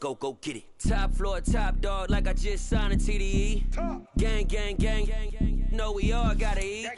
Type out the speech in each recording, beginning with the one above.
Go get it. Top floor, top dog, like I just signed a TDE. Gang, gang, gang, gang, gang. Know we all gotta eat.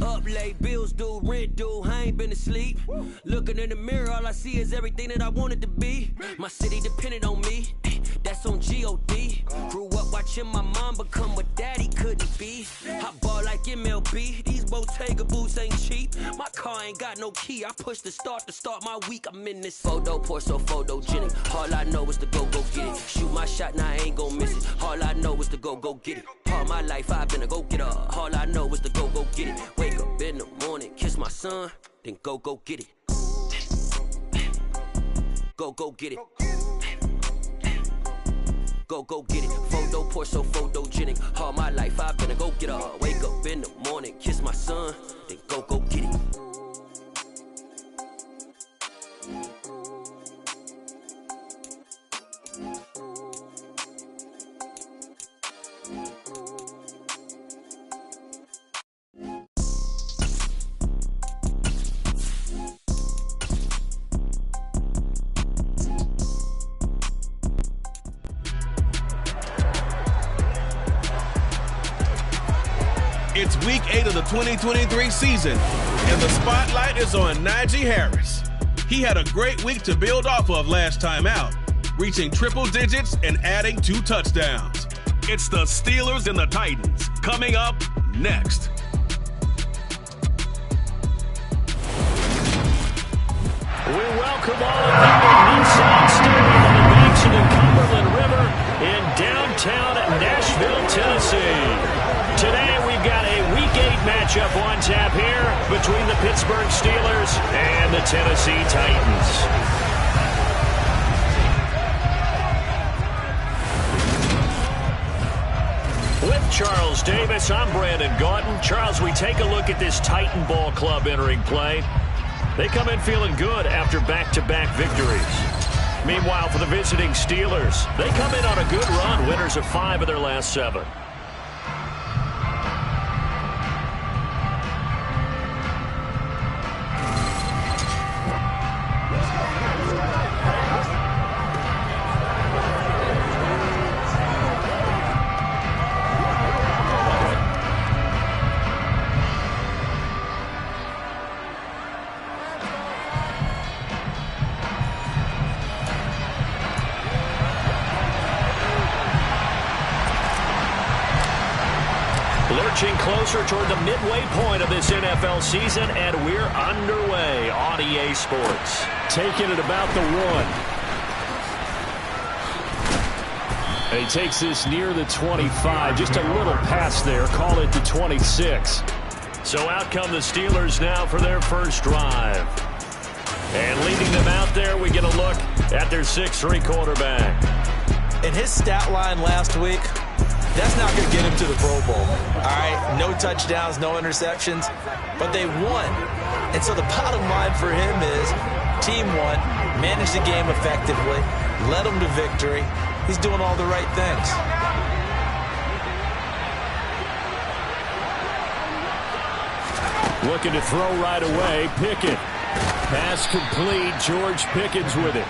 Up late, bills due, rent due, I ain't been asleep. Looking in the mirror, all I see is everything that I wanted to be. My city depended on me, that's on G.O.D. Grew up watching my mom become what daddy couldn't be. I ball like MLB, these Bottega boots ain't cheap. My car ain't got no key, I push the start to start my week. I'm in this photo, pour so photogenic. All I know is to go get it. Shoot my shot, now I ain't gon' miss it. All I know is to go get it. All my life I've been a go-getter. All I know is to go get it. Wake up in the morning, kiss my son, then go get it. Go get it. Go get it. Photo, pour so photogenic. All my life I've been a go-getter. Wake up in the morning, kiss my son, then go get it. It's week 8 of the 2023 season, and the spotlight is on Najee Harris. He had a great week to build off of last time out, reaching triple digits and adding 2 touchdowns. It's the Steelers and the Titans coming up next. We welcome all of you to Nissan Stadium on the banks of the Cumberland River in downtown Nashville, Tennessee. Today we've got a Week 8 matchup on tap here between the Pittsburgh Steelers and the Tennessee Titans. With Charles Davis, I'm Brandon Gaudin. Charles, we take a look at this Titan Ball Club entering play. They come in feeling good after back-to-back victories. Meanwhile, for the visiting Steelers, they come in on a good run, winners of 5 of their last 7. Lurching closer toward the midway point of this NFL season, and we're underway on EA Sports. Taking it about the 1. And he takes this near the 25, just a little past there, call it the 26. So out come the Steelers now for their first drive. And leading them out there, we get a look at their 6'3" quarterback. In his stat line last week, that's not going to get him to the Pro Bowl. All right, no touchdowns, no interceptions, but they won. And so the bottom line for him is team won, managed the game effectively, led them to victory. He's doing all the right things. Looking to throw right away, Pickett. Pass complete, George Pickens with it.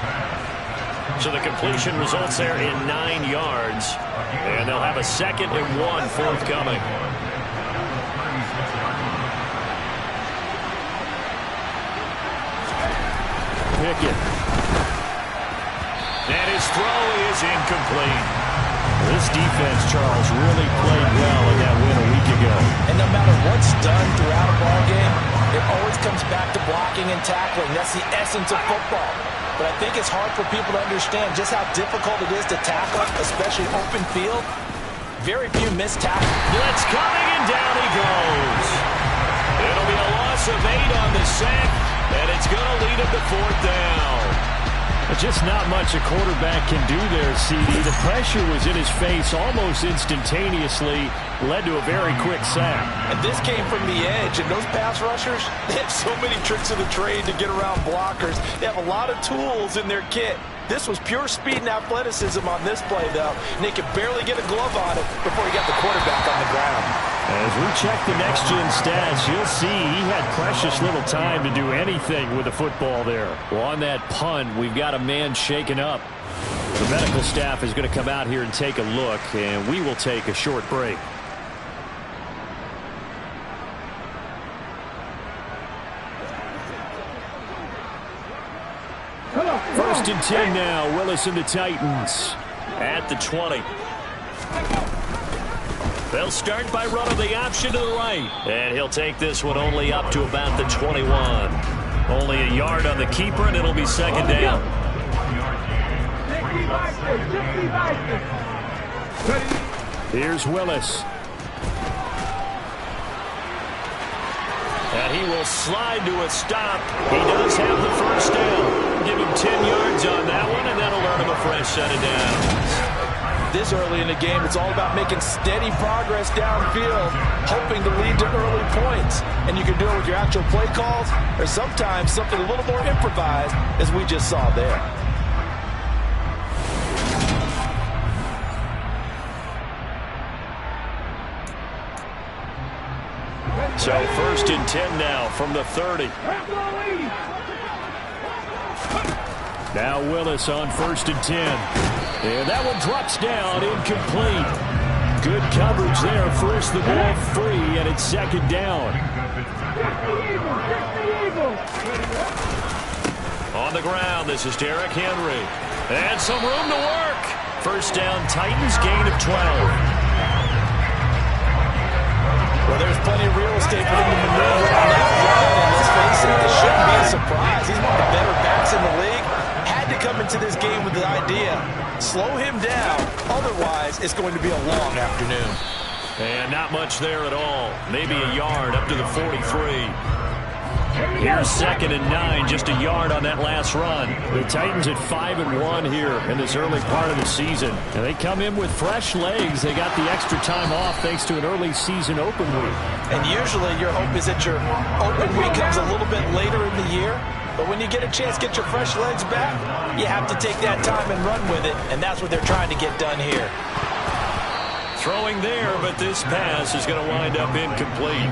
So the completion results there in 9 yards. And they'll have a 2nd and 1 forthcoming. Pickett. And his throw is incomplete. This defense, Charles, really played well in that win a week ago. And no matter what's done throughout a ball game, it always comes back to blocking and tackling. That's the essence of football. But I think it's hard for people to understand just how difficult it is to tackle, especially open field. Very few missed tackles. Blitz coming, and down he goes. It'll be a loss of 8 on the sack, and it's going to lead him to 4th down. Just not much a quarterback can do there, CD. The pressure was in his face almost instantaneously, led to a very quick sack. And this came from the edge, and those pass rushers, they have so many tricks of the trade to get around blockers. They have a lot of tools in their kit. This was pure speed and athleticism on this play, though. And they could barely get a glove on it before he got the quarterback on the ground. As we check the next-gen stats, you'll see he had precious little time to do anything with the football there. Well, on that punt, we've got a man shaken up. The medical staff is going to come out here and take a look, and we will take a short break. First and 10 now. Willis and the Titans at the 20. They'll start by running the option to the right. And he'll take this one only up to about the 21. Only a yard on the keeper, and it'll be second down. Here's Willis. And he will slide to a stop. He does have the first down. Give him 10 yards on that one, and that'll earn him a fresh set of downs. This early in the game, it's all about making steady progress downfield, hoping to lead to early points. And you can do it with your actual play calls, or sometimes something a little more improvised, as we just saw there. So first and 10 now from the 30. Now Willis on first and 10. And that one drops down, incomplete. Good coverage there, forced the ball free, and it's second down. On the ground, this is Derrick Henry. And some room to work. First down, Titans, gain of 12. Well, there's plenty of real estate for him to maneuver on that run, and let's face it, this shouldn't be a surprise. He's one of the better backs in the league. Had to come into this game with the idea, slow him down, otherwise it's going to be a long afternoon. And not much there at all. Maybe a yard up to the 43. Here's second and 9, just a yard on that last run. The Titans at 5-1 here in this early part of the season. And they come in with fresh legs. They got the extra time off thanks to an early season open week. And usually your hope is that your open week comes a little bit later in the year. But when you get a chance to get your fresh legs back, you have to take that time and run with it. And that's what they're trying to get done here. Throwing there, but this pass is going to wind up incomplete.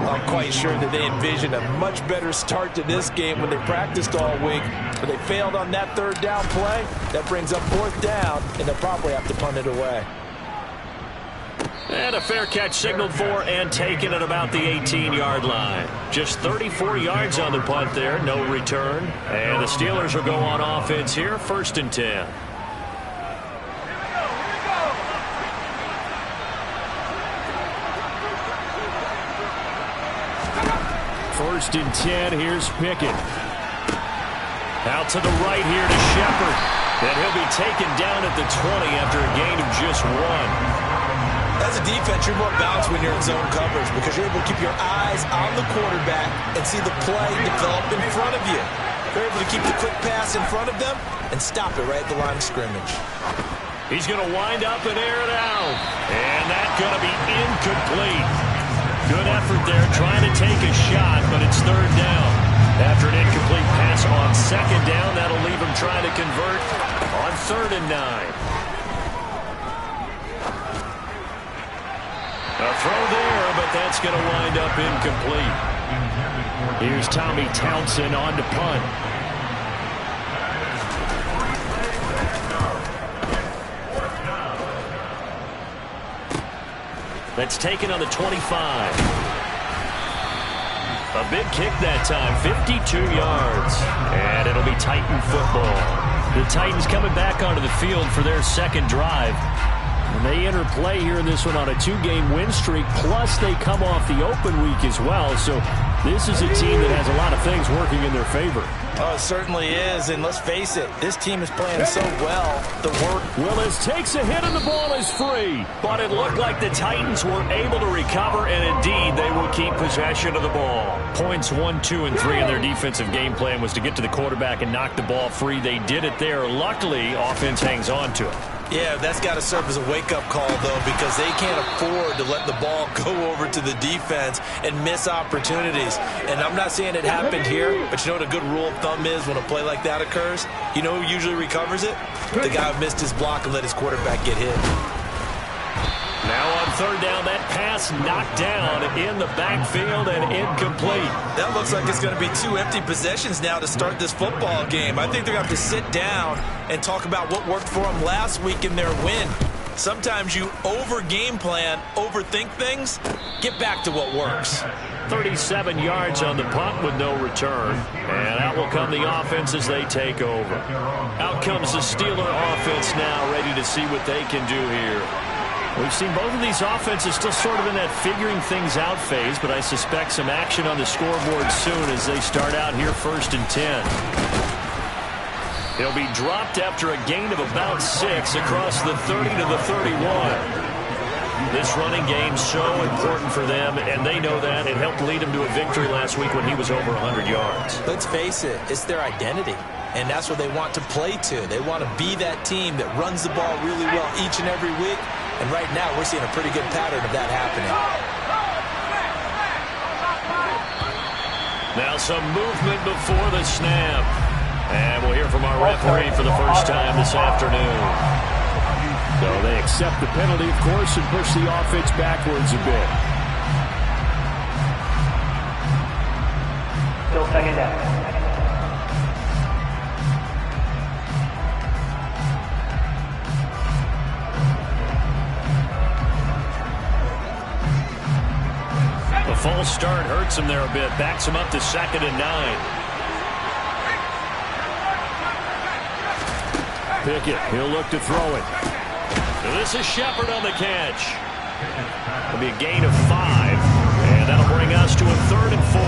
I'm quite sure that they envisioned a much better start to this game when they practiced all week. But they failed on that third down play. That brings up fourth down, and they'll probably have to punt it away. And a fair catch signaled for and taken at about the 18-yard line. Just 34 yards on the punt there, no return. And the Steelers will go on offense here, first and 10. First and 10, here's Pickett. Out to the right here to Shepard. And he'll be taken down at the 20 after a gain of just 1. As a defense, you're more balanced when you're in zone coverage because you're able to keep your eyes on the quarterback and see the play develop in front of you. You're able to keep the quick pass in front of them and stop it right at the line of scrimmage. He's going to wind up and air it out. And that's going to be incomplete. Good effort there trying to take a shot, but it's third down. After an incomplete pass on second down, that'll leave him trying to convert on 3rd and 9. A throw there, but that's going to wind up incomplete. Here's Tommy Townsend on to punt. That's taken on the 25. A big kick that time, 52 yards. And it'll be Titan football. The Titans coming back onto the field for their second drive. And they enter play here in this one on a 2-game win streak, plus they come off the open week as well. So this is a team that has a lot of things working in their favor. Oh, it certainly is, and let's face it, this team is playing so well. The work. Willis takes a hit and the ball is free. But it looked like the Titans were able to recover, and indeed they will keep possession of the ball. Points 1, 2, and 3 in their defensive game plan was to get to the quarterback and knock the ball free. They did it there. Luckily, offense hangs on to it. Yeah, that's got to serve as a wake-up call, though, because they can't afford to let the ball go over to the defense and miss opportunities. And I'm not saying it happened here, but you know what a good rule of thumb is when a play like that occurs? You know who usually recovers it? The guy who missed his block and let his quarterback get hit. Now on third down, that pass knocked down in the backfield and incomplete. That looks like it's going to be 2 empty possessions now to start this football game. I think they're going to have to sit down and talk about what worked for them last week in their win. Sometimes you over-game plan, overthink things, get back to what works. 37 yards on the punt with no return. And out will come the offense as they take over. Out comes the Steeler offense now, ready to see what they can do here. We've seen both of these offenses still sort of in that figuring things out phase, but I suspect some action on the scoreboard soon as they start out here 1st and 10. He'll be dropped after a gain of about 6 across the 30 to the 31. This running game's so important for them, and they know that. It helped lead them to a victory last week when he was over 100 yards. Let's face it, it's their identity, and that's what they want to play to. They want to be that team that runs the ball really well each and every week, and right now we're seeing a pretty good pattern of that happening. Now some movement before the snap. And we'll hear from our referee for the first time this afternoon. So they accept the penalty, of course, and push the offense backwards a bit. Still 2nd down. The false start hurts him there a bit. Backs him up to 2nd and 9. Pickett, he'll look to throw it. So this is Shepard on the catch. It'll be a gain of 5, and that'll bring us to a 3rd and 4.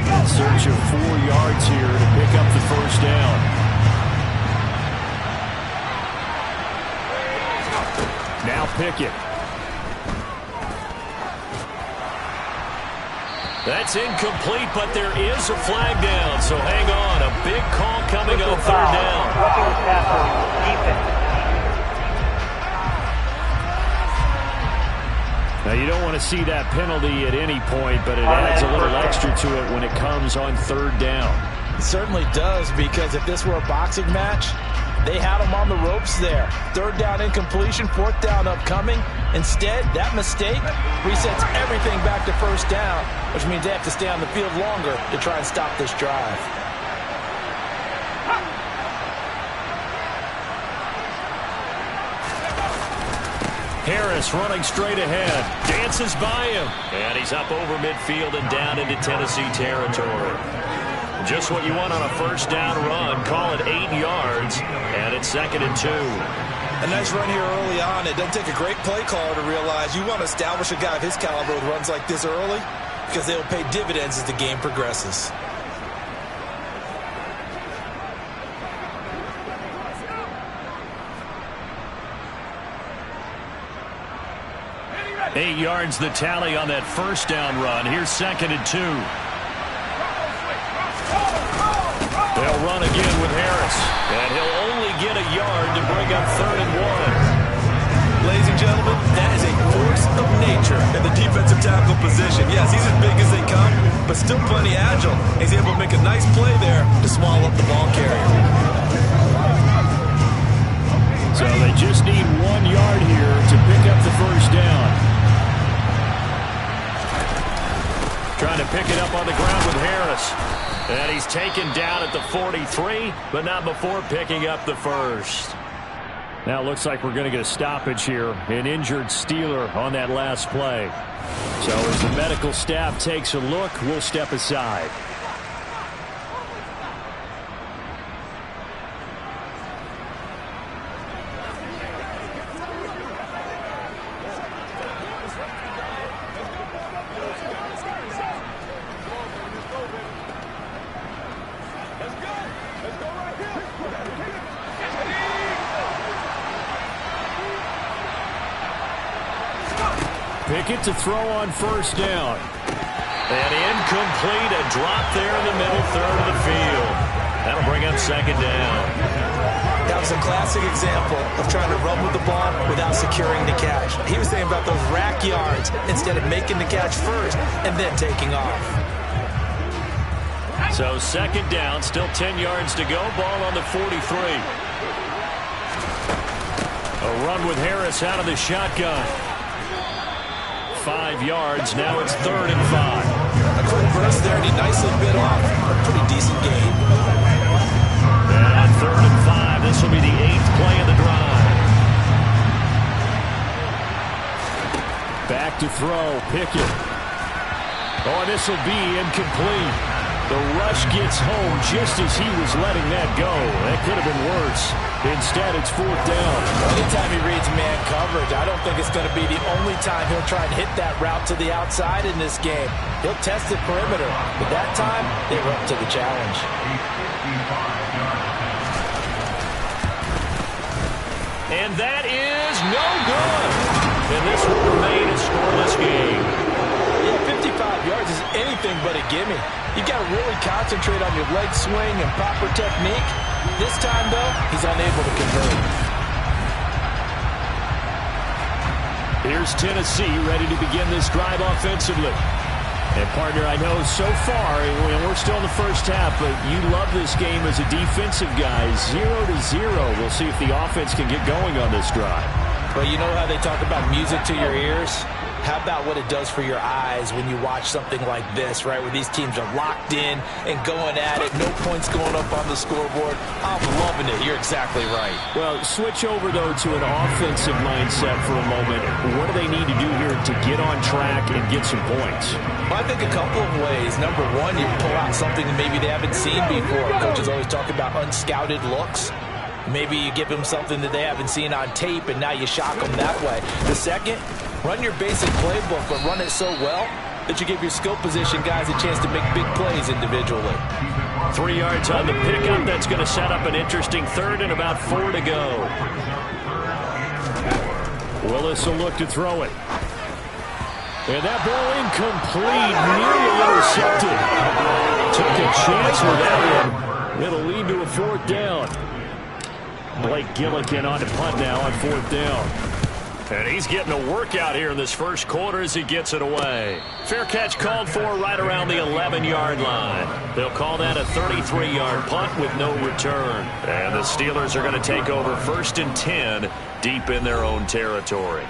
In search of 4 yards here to pick up the 1st down. Now Pickett. That's incomplete, but there is a flag down, so hang on. A big call coming on 3rd down. Now, you don't want to see that penalty at any point, but it adds a little extra to it when it comes on 3rd down. It certainly does, because if this were a boxing match, they had him on the ropes there. 3rd down incompletion, 4th down upcoming. Instead, that mistake resets everything back to 1st down, which means they have to stay on the field longer to try and stop this drive. Harris running straight ahead. Dances by him. And he's up over midfield and down into Tennessee territory. Just what you want on a 1st down run. Call it 8 yards, and it's 2nd and 2. A nice run here early on. It doesn't take a great play caller to realize you want to establish a guy of his caliber with runs like this early, because they will pay dividends as the game progresses. Eight yards the tally on that 1st down run. Here's 2nd and 2. They'll run again with Harris, and he'll only get a yard to bring up 3rd and 1. Ladies and gentlemen, that is a force of nature in the defensive tackle position. Yes, he's as big as they come, but still plenty agile. He's able to make a nice play there to swallow up the ball carrier. So they just need 1 yard here to pick up the 1st down. Trying to pick it up on the ground with Harris. And he's taken down at the 43, but not before picking up the 1st. Now it looks like we're going to get a stoppage here. An injured Steeler on that last play. So as the medical staff takes a look, we'll step aside. Pickett to throw on 1st down. And incomplete, a drop there in the middle 3rd of the field. That'll bring up 2nd down. That was a classic example of trying to run with the ball without securing the catch. He was thinking about those rack yards instead of making the catch first and then taking off. So second down, still 10 yards to go. Ball on the 43. A run with Harris out of the shotgun. 5 yards. Now it's 3rd and 5. A quick burst there, and he nicely bit off a pretty decent gain. And on 3rd and 5, this will be the 8th play of the drive. Back to throw. Pickett. Oh, and this will be incomplete. The rush gets home just as he was letting that go. That could have been worse. Instead, it's 4th down. Anytime he reads man coverage, I don't think it's going to be the only time he'll try and hit that route to the outside in this game. He'll test the perimeter, but that time, they were up to the challenge. And that is no good. And this will remain a scoreless game. Yeah, 55 yards is anything but a gimme. You got to really concentrate on your leg swing and proper technique. This time, though, he's unable to convert. Here's Tennessee ready to begin this drive offensively. And, partner, I know so far, we're still in the first half, but you love this game as a defensive guy. 0-0. We'll see if the offense can get going on this drive. Well, you know how they talk about music to your ears? How about what it does for your eyes when you watch something like this, right, where these teams are locked in and going at it, no points going up on the scoreboard? I'm loving it. You're exactly right. Well, switch over, though, to an offensive mindset for a moment. What do they need to do here to get on track and get some points? Well, I think a couple of ways. Number one, you pull out something that maybe they haven't seen before. Coaches always talk about unscouted looks. Maybe you give them something that they haven't seen on tape, and now you shock them that way. The second, run your basic playbook, but run it so well that you give your skill position guys a chance to make big plays individually. 3 yards on the pickup. That's going to set up an interesting 3rd and about 4 to go. Willis will look to throw it. And that ball incomplete, nearly intercepted. Took a chance with that one. It'll lead to a 4th down. Blake Gillikin on to punt now on 4th down. And he's getting a workout here in this first quarter as he gets it away. Fair catch called for right around the 11-yard line. They'll call that a 33-yard punt with no return. And the Steelers are going to take over 1st and 10 deep in their own territory.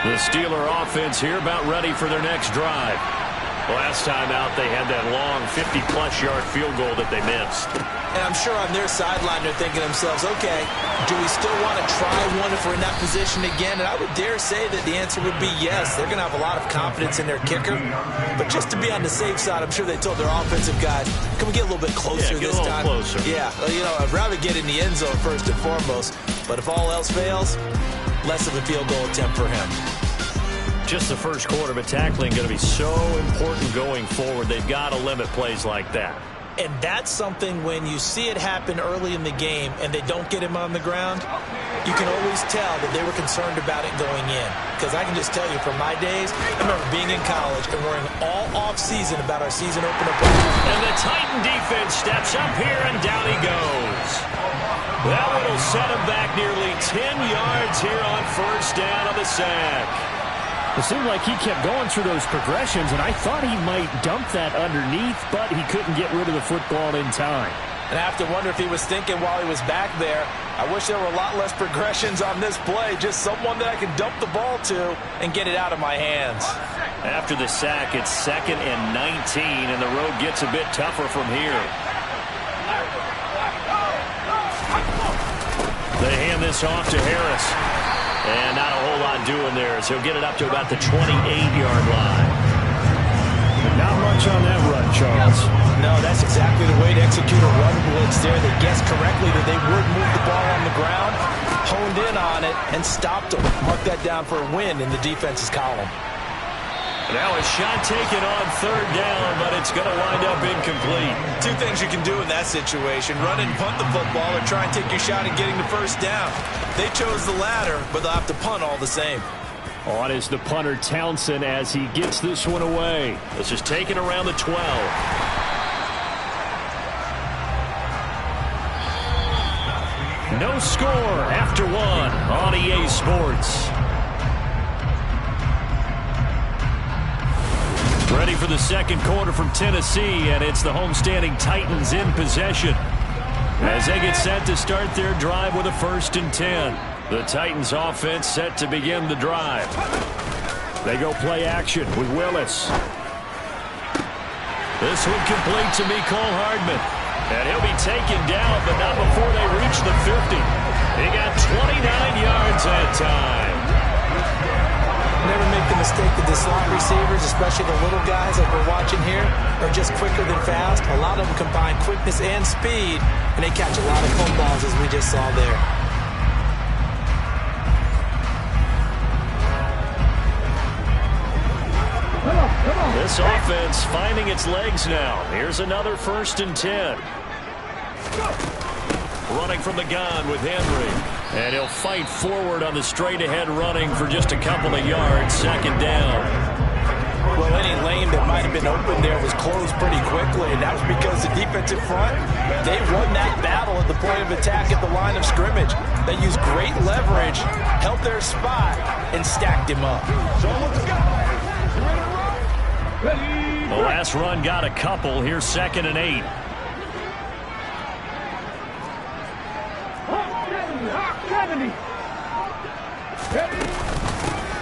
The Steeler offense here about ready for their next drive. Last time out, they had that long 50-plus yard field goal that they missed. And I'm sure on their sideline, they're thinking to themselves, okay, do we still want to try one if we're in that position again? And I would dare say that the answer would be yes. They're going to have a lot of confidence in their kicker. But just to be on the safe side, I'm sure they told their offensive guys, can we get a little bit closer this time? Closer. Yeah, you know, I'd rather get in the end zone first and foremost. But if all else fails, less of a field goal attempt for him. Just the first quarter, but tackling going to be so important going forward. They've got to limit plays like that. And that's something when you see it happen early in the game and they don't get him on the ground, you can always tell that they were concerned about it going in. Because I can just tell you from my days, I remember being in college and worrying all off-season about our season opener. And the Titan defense steps up here and down he goes. That one will set him back nearly 10 yards here on 1st down on the sack. It seemed like he kept going through those progressions, and I thought he might dump that underneath, but he couldn't get rid of the football in time. And I have to wonder if he was thinking while he was back there, I wish there were a lot less progressions on this play, just someone that I can dump the ball to and get it out of my hands. After the sack, it's 2nd and 19, and the road gets a bit tougher from here. They hand this off to Harris. And not a whole lot doing there as he'll get it up to about the 28-yard line. Not much on that run, Charles. No, that's exactly the way to execute a run blitz there. They guessed correctly that they would move the ball on the ground, honed in on it, and stopped them. Mark that down for a win in the defense's column. Now a shot taken on 3rd down, but it's going to wind up incomplete. Two things you can do in that situation, run and punt the football or try and take your shot at getting the 1st down. They chose the latter, but they'll have to punt all the same. On is the punter Townsend as he gets this one away. This is taken around the 12. No score after 1 on EA Sports. Ready for the second quarter from Tennessee, and it's the homestanding Titans in possession as they get set to start their drive with a 1st and 10. The Titans offense set to begin the drive. They go play action with Willis. This one complete to Mecole Hardman. And he'll be taken down, but not before they reach the 50. He got 29 yards that time. Never make the mistake that the slot receivers, especially the little guys like we're watching here, are just quicker than fast. A lot of them combine quickness and speed, and they catch a lot of footballs, as we just saw there. This offense finding its legs now. Here's another 1st and 10. Running from the gun with Henry. And he'll fight forward on the straight-ahead running for just a couple of yards. 2nd down. Well, any lane that might have been open there was closed pretty quickly, and that was because the defensive front, they won that battle at the point of attack at the line of scrimmage. They used great leverage, held their spot, and stacked him up. The last run got a couple. Here's 2nd and 8.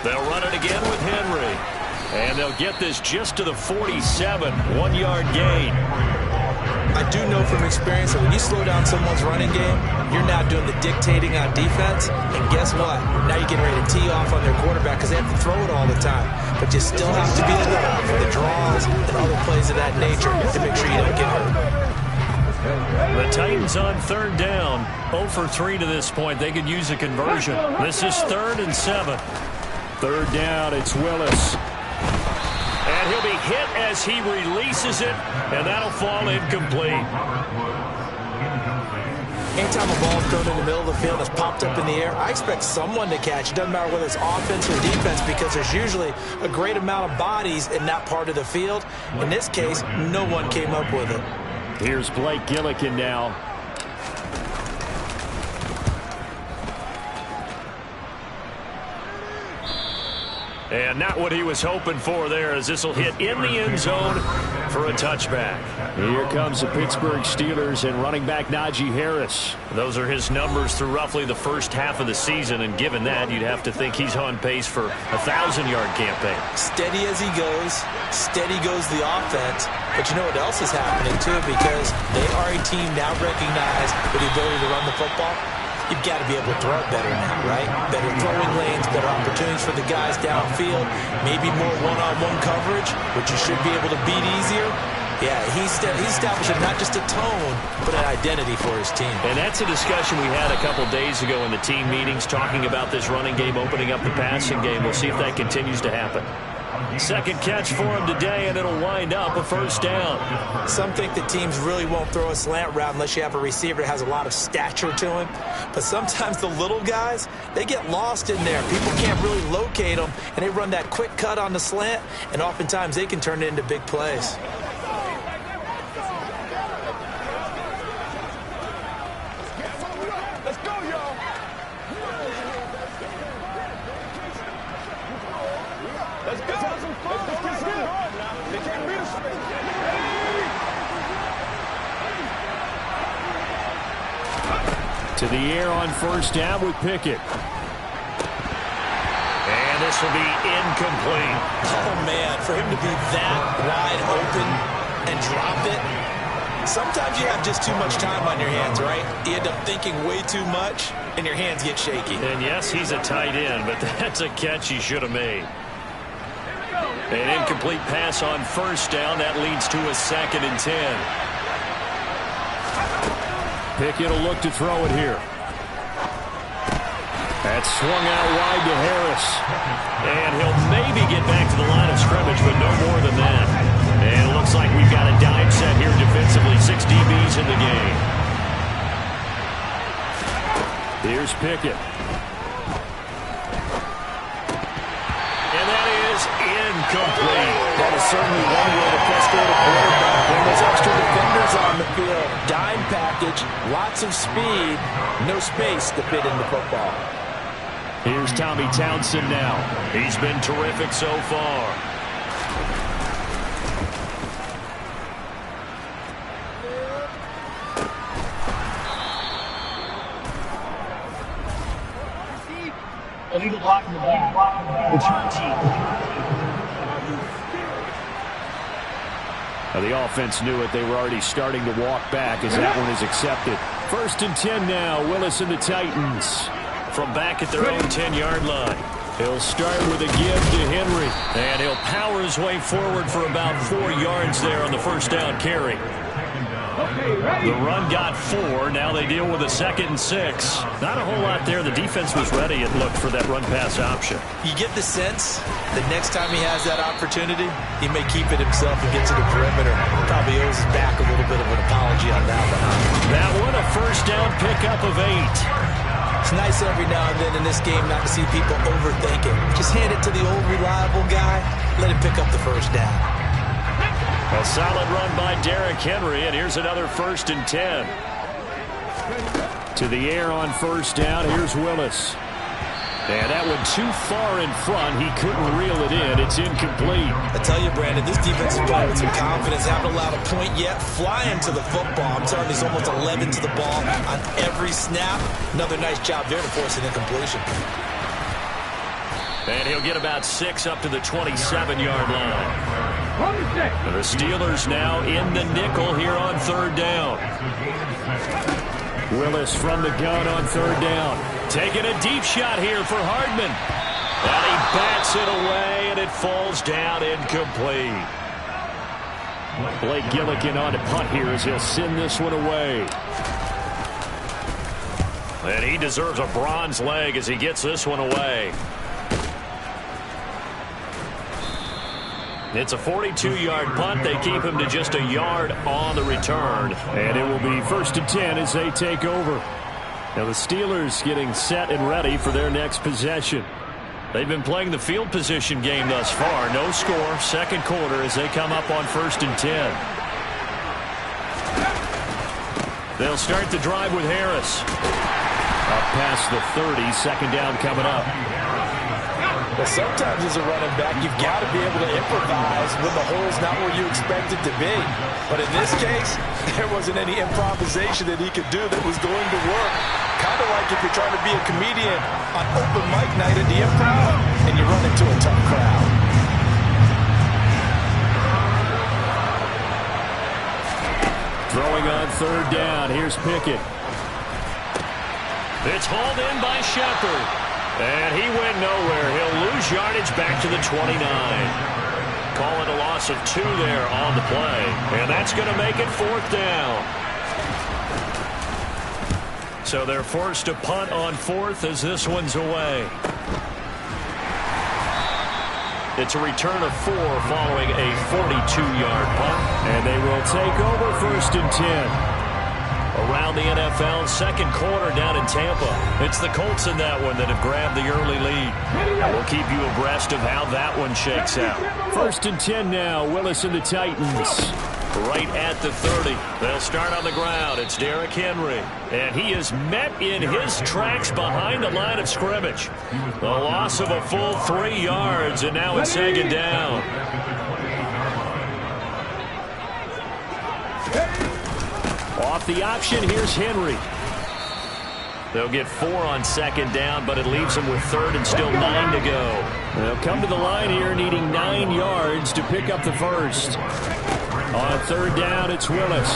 They'll run it again with Henry. And they'll get this just to the 47. 1-yard gain. I do know from experience that when you slow down someone's running game, you're now doing the dictating on defense. And guess what? Now you're getting ready to tee off on their quarterback because they have to throw it all the time. But you still have to be alert for the draws and other plays of that nature to make sure you don't get hurt. The Titans on 3rd down. 0 for 3 to this point. They could use a conversion. This is 3rd and 7. 3rd down, it's Willis. And he'll be hit as he releases it, and that'll fall incomplete. Anytime a ball is thrown in the middle of the field that's popped up in the air, I expect someone to catch. It doesn't matter whether it's offense or defense because there's usually a great amount of bodies in that part of the field. In this case, no one came up with it. Here's Blake Gillikin now. And not what he was hoping for there, as this will hit in the end zone for a touchback. Here comes the Pittsburgh Steelers and running back Najee Harris. Those are his numbers through roughly the first half of the season, and given that, you'd have to think he's on pace for a 1,000-yard campaign. Steady as he goes, steady goes the offense. But you know what else is happening, too, because they are a team now recognized with the ability to run the football. You've got to be able to throw it better now, right? Better throwing lanes, better opportunities for the guys downfield, maybe more one-on-one coverage, which you should be able to beat easier. Yeah, he's establishing not just a tone, but an identity for his team. And that's a discussion we had a couple days ago in the team meetings, talking about this running game, opening up the passing game. We'll see if that continues to happen. 2nd catch for him today, and it'll wind up a 1st down. Some think that teams really won't throw a slant route unless you have a receiver that has a lot of stature to him. But sometimes the little guys, they get lost in there. People can't really locate them, and they run that quick cut on the slant, and oftentimes they can turn it into big plays. To the air on 1st down with Pickett. And this will be incomplete. Oh, man, for him to be that wide open and drop it. Sometimes you have just too much time on your hands, right? You end up thinking way too much, and your hands get shaky. And yes, he's a tight end, but that's a catch he should have made. An incomplete pass on 1st down. That leads to a 2nd and 10. Pickett will look to throw it here. That's swung out wide to Harris. And he'll maybe get back to the line of scrimmage, but no more than that. And it looks like we've got a dime set here defensively. 6 DBs in the game. Here's Pickett. And that is incomplete. That is certainly one way to frustrate a quarterback. When there's extra defenders on the field, dime package, lots of speed, no space to fit in the football. Here's Tommy Townsend now. He's been terrific so far. Illegal block in the back. Return team. The offense knew it. They were already starting to walk back as that one is accepted. 1st and 10 now. Willis and the Titans. From back at their own 10-yard line. He'll start with a give to Henry. And he'll power his way forward for about 4 yards there on the first down carry. The run got 4. Now they deal with a 2nd and 6. Not a whole lot there. The defense was ready, it looked, for that run-pass option. You get the sense that next time he has that opportunity, he may keep it himself and get to the perimeter. Probably owes his back a little bit of an apology on that one. That one, a first down pickup of 8. It's nice every now and then in this game not to see people overthink it. Just hand it to the old reliable guy. Let him pick up the first down. A solid run by Derrick Henry, and here's another 1st and 10. To the air on first down, here's Willis. And that one too far in front. He couldn't reel it in. It's incomplete. I tell you, Brandon, this defense is playing with some confidence. Haven't allowed a point yet. Flying to the football. I'm telling you, there's almost 11 to the ball on every snap. Another nice job there to force an incompletion. And he'll get about 6 up to the 27-yard line. The Steelers now in the nickel here on 3rd down. Willis from the gun on 3rd down. Taking a deep shot here for Hardman. And he bats it away, and it falls down incomplete. Blake Gillikin on to punt here as he'll send this one away. And he deserves a bronze leg as he gets this one away. It's a 42-yard punt. They keep him to just a yard on the return. And it will be 1st and 10 as they take over. Now the Steelers getting set and ready for their next possession. They've been playing the field position game thus far. No score, 2nd quarter as they come up on 1st and 10. They'll start the drive with Harris. Up past the 30, 2nd down coming up. Well, sometimes as a running back, you've got to be able to improvise when the hole's not where you expect it to be. But in this case, there wasn't any improvisation that he could do that was going to work. Kind of like if you're trying to be a comedian on open mic night at the Improv and you run into a tough crowd. Throwing on 3rd down. Here's Pickett. It's hauled in by Shepard. And he went nowhere. He'll lose yardage back to the 29. Call it a loss of 2 there on the play. And that's going to make it 4th down. So they're forced to punt on 4th as this one's away. It's a return of 4 following a 42-yard punt. And they will take over 1st and 10. Around the NFL, 2nd quarter down in Tampa. It's the Colts in that one that have grabbed the early lead. And we'll keep you abreast of how that one shakes out. 1st and 10 now, Willis and the Titans. Right at the 30. They'll start on the ground. It's Derrick Henry. And he is met in his tracks behind the line of scrimmage. The loss of a full 3 yards, and now it's 2nd down. Off the option, here's Henry. They'll get 4 on 2nd down, but it leaves them with 3rd and still 9 to go. They'll come to the line here needing 9 yards to pick up the first. On 3rd down, it's Willis.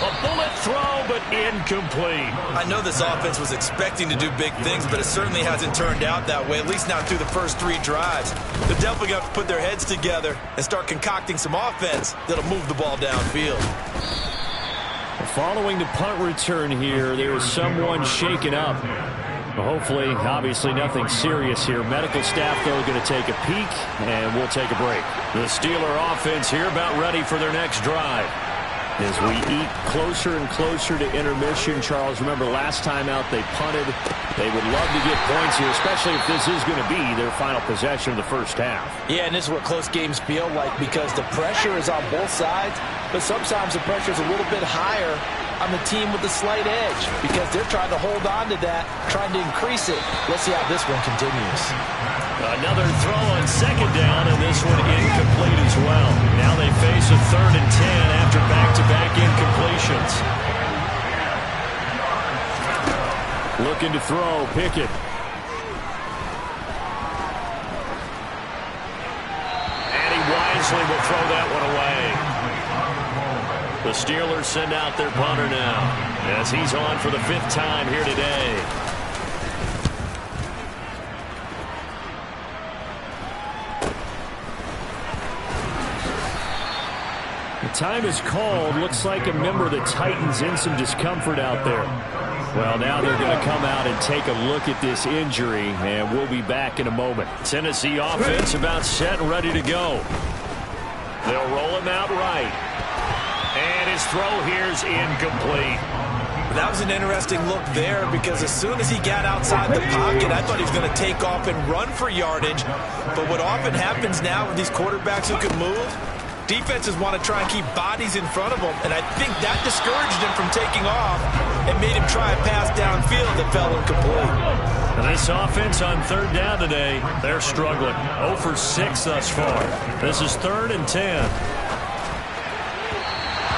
A bullet throw, but incomplete. I know this offense was expecting to do big things, but it certainly hasn't turned out that way, at least not through the first 3 drives. They're definitely going to have to put their heads together and start concocting some offense that'll move the ball downfield. Following the punt return here, there is someone shaken up. Hopefully, obviously nothing serious here. Medical staff, though, going to take a peek, and we'll take a break. The Steeler offense here about ready for their next drive. As we eat closer and closer to intermission, Charles, remember last time out they punted. They would love to get points here, especially if this is going to be their final possession of the first half. Yeah, and this is what close games feel like because the pressure is on both sides, but sometimes the pressure is a little bit higher on the team with the slight edge because they're trying to hold on to that, trying to increase it. Let's see how this one continues. Another throw on 2nd down, and this one incomplete as well. Now they face a 3rd and 10 after back-to-back incompletions. Looking to throw, Pickett. Mosley will throw that one away. The Steelers send out their punter now as he's on for the 5th time here today. The time is called. Looks like a member of the Titans in some discomfort out there. Well, now they're going to come out and take a look at this injury, and we'll be back in a moment. Tennessee offense about set and ready to go. They'll roll him out right. And his throw here's incomplete. That was an interesting look there because as soon as he got outside the pocket, I thought he was going to take off and run for yardage. But what often happens now with these quarterbacks who can move, defenses want to try and keep bodies in front of them, and I think that discouraged him from taking off and made him try a pass downfield that fell incomplete. And this offense on 3rd down today, they're struggling. 0 for 6 thus far. This is 3rd and 10.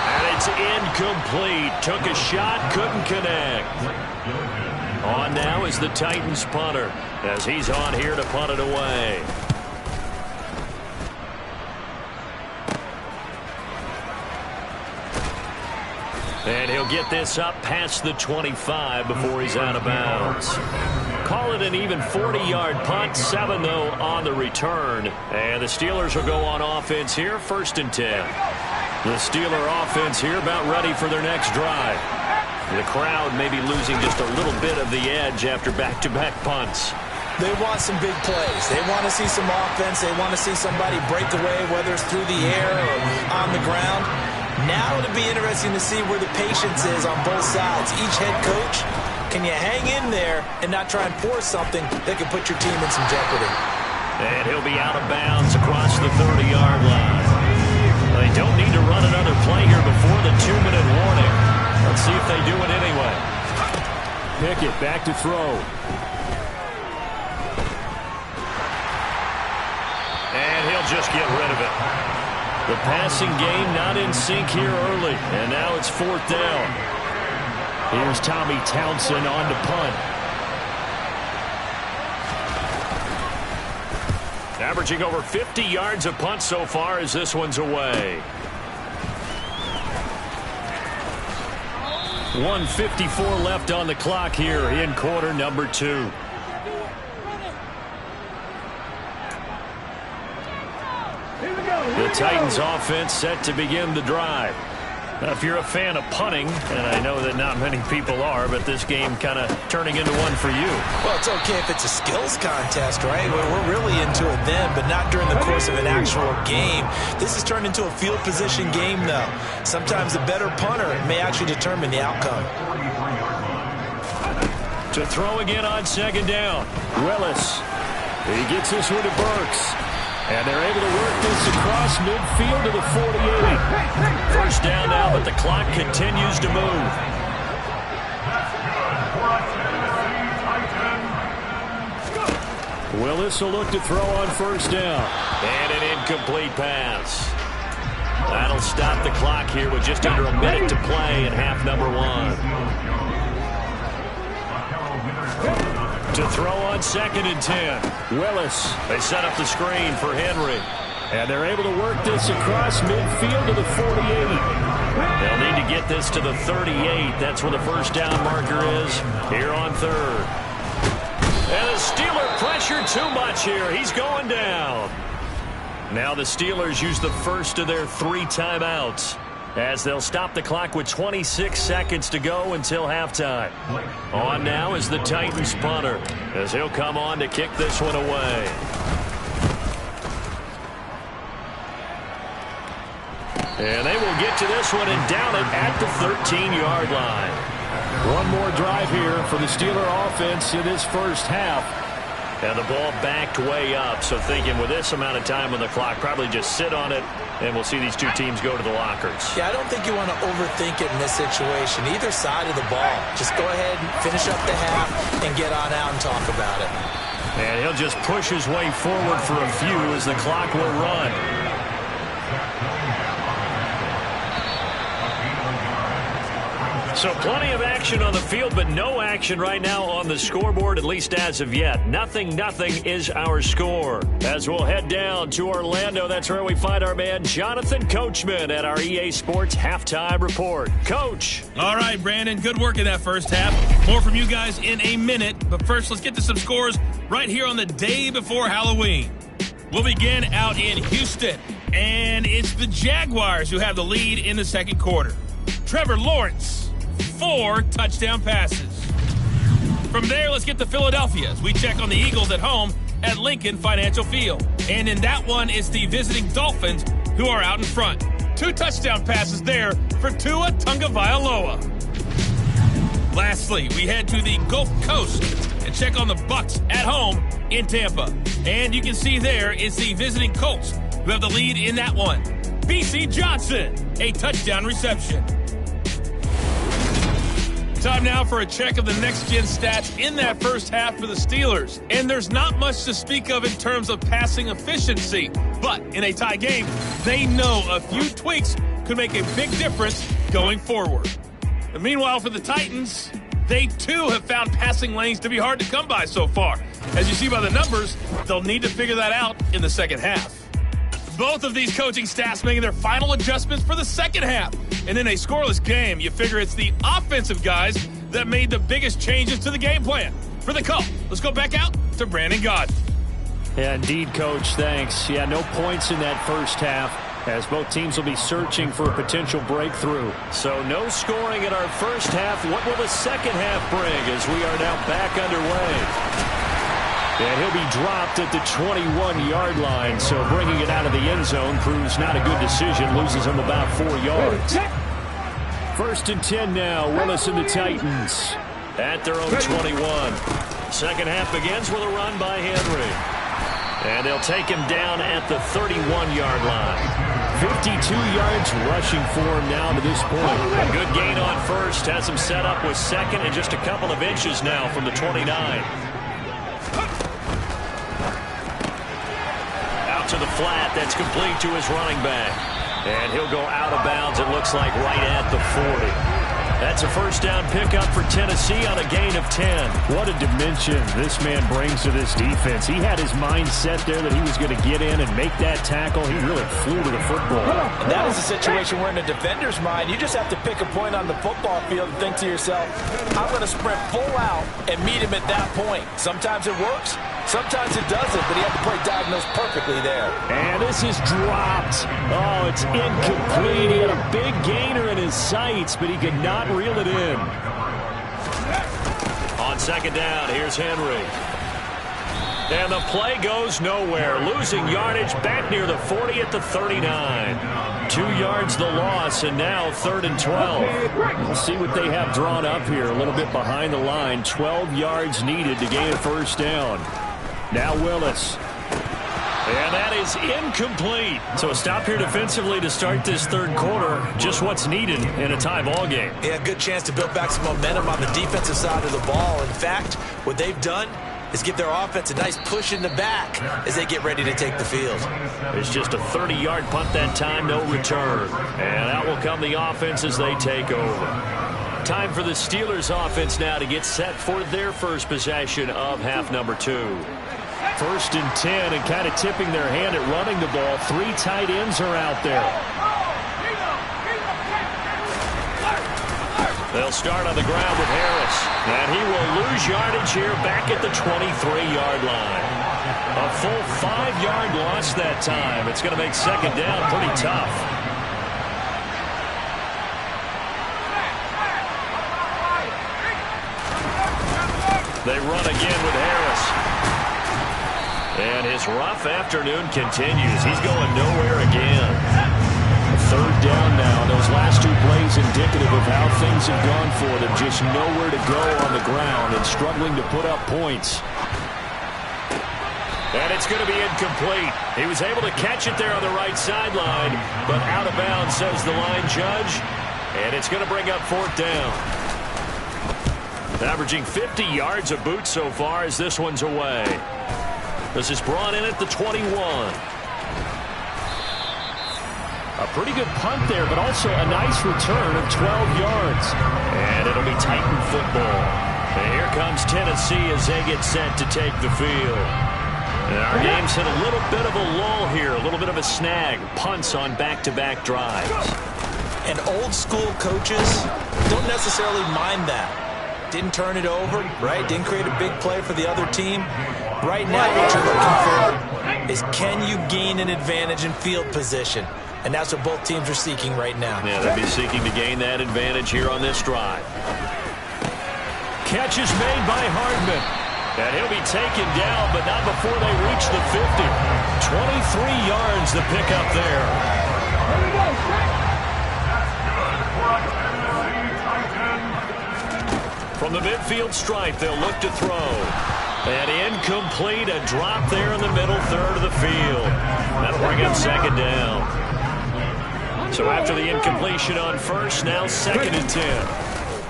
And it's incomplete. Took a shot, couldn't connect. On now is the Titans punter as he's on here to punt it away. And he'll get this up past the 25 before he's out of bounds. Call it an even 40-yard punt. 7, though, on the return. And the Steelers will go on offense here, 1st and 10. The Steeler offense here about ready for their next drive. The crowd may be losing just a little bit of the edge after back-to-back punts. They want some big plays. They want to see some offense. They want to see somebody break away, whether it's through the air or on the ground. Now it'll be interesting to see where the patience is on both sides. Each head coach, can you hang in there and not try and force something that can put your team in some jeopardy? And he'll be out of bounds across the 30-yard line. They don't need to run another play here before the 2-minute warning. Let's see if they do it anyway. Pickett back to throw. And he'll just get rid of it. The passing game not in sync here early. And now it's 4th down. Here's Tommy Townsend on to punt. Averaging over 50 yards a punt so far as this one's away. 1:54 left on the clock here in quarter number 2. The Titans offense set to begin the drive. Now, if you're a fan of punting, and I know that not many people are, but this game kind of turning into one for you. Well, it's okay if it's a skills contest, right? We're really into it then, but not during the course of an actual game. This has turned into a field position game, though. Sometimes the better punter may actually determine the outcome. To throw again on 2nd down. Willis. He gets this one to Burks. And they're able to work this across midfield to the 48. 1st down now, but the clock continues to move. Willis will look to throw on 1st down. And an incomplete pass. That'll stop the clock here with just under a minute to play in half number 1. To throw on 2nd and 10. Willis. They set up the screen for Henry. And they're able to work this across midfield to the 48. They'll need to get this to the 38. That's where the 1st down marker is here on 3rd. And the Steeler pressure too much here. He's going down. Now the Steelers use the first of their 3 timeouts, as they'll stop the clock with 26 seconds to go until halftime. On now is the Titans punter, as he'll come on to kick this one away. And they will get to this one and down it at the 13-yard line. One more drive here for the Steeler offense in this first half. And the ball backed way up, so thinking with this amount of time on the clock, probably just sit on it, and we'll see these two teams go to the lockers. Yeah, I don't think you want to overthink it in this situation. Either side of the ball. Just go ahead and finish up the half and get on out and talk about it. And he'll just push his way forward for a few as the clock will run. So plenty of action on the field, but no action right now on the scoreboard, at least as of yet. 0-0 is our score. As we'll head down to Orlando, that's where we find our man Jonathan Coachman at our EA Sports Halftime Report. Coach. All right, Brandon, good work in that first half. More from you guys in a minute, but first let's get to some scores right here on the day before Halloween. We'll begin out in Houston, and it's the Jaguars who have the lead in the second quarter. Trevor Lawrence, 4 touchdown passes. From there, let's get to Philadelphia as we check on the Eagles at home at Lincoln Financial Field. And in that one, it's the visiting Dolphins who are out in front. 2 touchdown passes there for Tua Tagovailoa. Lastly, we head to the Gulf Coast and check on the Bucs at home in Tampa. And you can see there is the visiting Colts who have the lead in that one. B.C. Johnson, a touchdown reception. Time now for a check of the next-gen stats in that first half for the Steelers. And there's not much to speak of in terms of passing efficiency. But in a tie game, they know a few tweaks could make a big difference going forward. And meanwhile, for the Titans, they too have found passing lanes to be hard to come by so far. As you see by the numbers, they'll need to figure that out in the second half. Both of these coaching staffs making their final adjustments for the second half. And in a scoreless game, you figure it's the offensive guys that made the biggest changes to the game plan. For the call, let's go back out to Brandon Gaudin. Yeah, indeed, Coach. Thanks. Yeah, no points in that first half, as both teams will be searching for a potential breakthrough. So no scoring in our first half. What will the second half bring as we are now back underway? And he'll be dropped at the 21-yard line, so bringing it out of the end zone proves not a good decision, loses him about 4 yards. 1st and 10 now, Willis and the Titans at their own 21. Second half begins with a run by Henry. And they'll take him down at the 31-yard line. 52 yards rushing for him now to this point. A good gain on first, has him set up with second and just a couple of inches now from the 29. To the flat, that's complete to his running back. And he'll go out of bounds, it looks like, right at the 40. That's a first down pickup for Tennessee on a gain of 10. What a dimension this man brings to this defense. He had his mind set there that he was going to get in and make that tackle. He really flew to the football. That is a situation where in a defender's mind, you just have to pick a point on the football field and think to yourself, I'm going to sprint full out and meet him at that point. Sometimes it works. Sometimes it doesn't, but he had to play diagonals perfectly there. And this is dropped. Oh, it's incomplete. He had a big gainer in his sights, but he could not reel it in. On second down, here's Henry. And the play goes nowhere. Losing yardage back near the 40 at the 39. 2 yards the loss, and now 3rd and 12. We'll see what they have drawn up here. A little bit behind the line. 12 yards needed to gain a first down. Now Willis. And that is incomplete. So a stop here defensively to start this third quarter. Just what's needed in a tie ball game. Yeah, good chance to build back some momentum on the defensive side of the ball. In fact, what they've done is give their offense a nice push in the back as they get ready to take the field. It's just a 30-yard punt that time, no return. And out will come the offense as they take over. Time for the Steelers offense now to get set for their first possession of half number 2. 1st and 10, and kind of tipping their hand at running the ball. 3 tight ends are out there. They'll start on the ground with Harris. And he will lose yardage here back at the 23-yard line. A full 5-yard loss that time. It's going to make second down pretty tough. They run again with Harris. And his rough afternoon continues. He's going nowhere again. 3rd down now. Those last 2 plays indicative of how things have gone for them. Just nowhere to go on the ground and struggling to put up points. And it's going to be incomplete. He was able to catch it there on the right sideline, but out of bounds, says the line judge. And it's going to bring up 4th down. Averaging 50 yards a boot so far as this one's away. This is brought in at the 21. A pretty good punt there, but also a nice return of 12 yards. And it'll be Titan football. And here comes Tennessee as they get set to take the field. And our game's hit a little bit of a lull here, a little bit of a snag. Punts on back-to-back drives. And old-school coaches don't necessarily mind that. Didn't turn it over, right? Didn't create a big play for the other team. Right now, what you're looking for is can you gain an advantage in field position? And that's what both teams are seeking right now. Yeah, they'll be seeking to gain that advantage here on this drive. Catch is made by Hardman. And he'll be taken down, but not before they reach the 50. 23 yards the pickup there. From the midfield stripe, they'll look to throw. And incomplete, a drop there in the middle third of the field. That'll bring up second down. So after the incompletion on first, now 2nd and 10.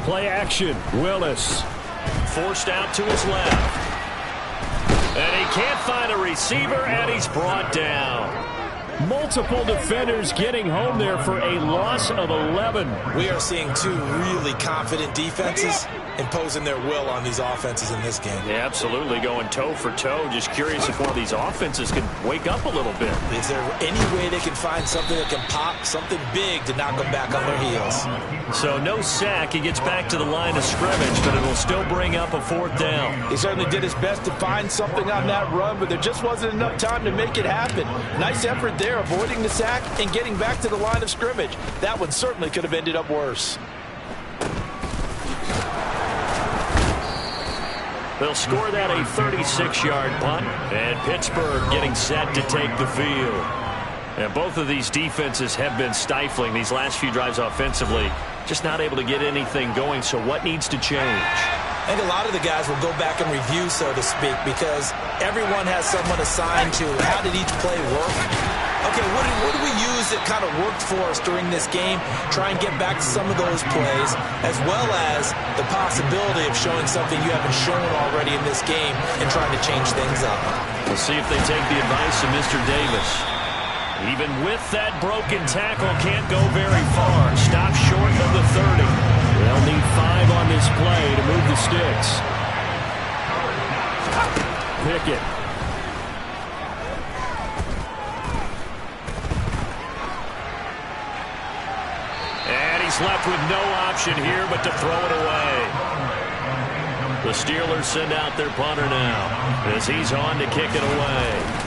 Play action, Willis. Forced out to his left. And he can't find a receiver, and he's brought down. Multiple defenders getting home there for a loss of 11. We are seeing two really confident defenses imposing their will on these offenses in this game. Yeah, absolutely, going toe for toe. Just curious if one of these offenses can wake up a little bit. Is there any way they can find something that can pop, something big to knock them back on their heels? So no sack. He gets back to the line of scrimmage, but it'll still bring up a 4th down. He certainly did his best to find something on that run, but there just wasn't enough time to make it happen. Nice effort there, avoiding the sack and getting back to the line of scrimmage. That one certainly could have ended up worse. They'll score that a 36-yard punt, and Pittsburgh getting set to take the field. And both of these defenses have been stifling these last few drives offensively, just not able to get anything going. So what needs to change? I think a lot of the guys will go back and review, so to speak, because everyone has someone assigned to how did each play work. Okay, what do we use that kind of worked for us during this game? Try and get back to some of those plays, as well as the possibility of showing something you haven't shown already in this game and trying to change things up. We'll see if they take the advice of Mr. Davis. Even with that broken tackle, can't go very far. Stop short of the 30. They'll need 5 on this play to move the sticks. Pickett. And he's left with no option here but to throw it away. The Steelers send out their punter now as he's on to kick it away.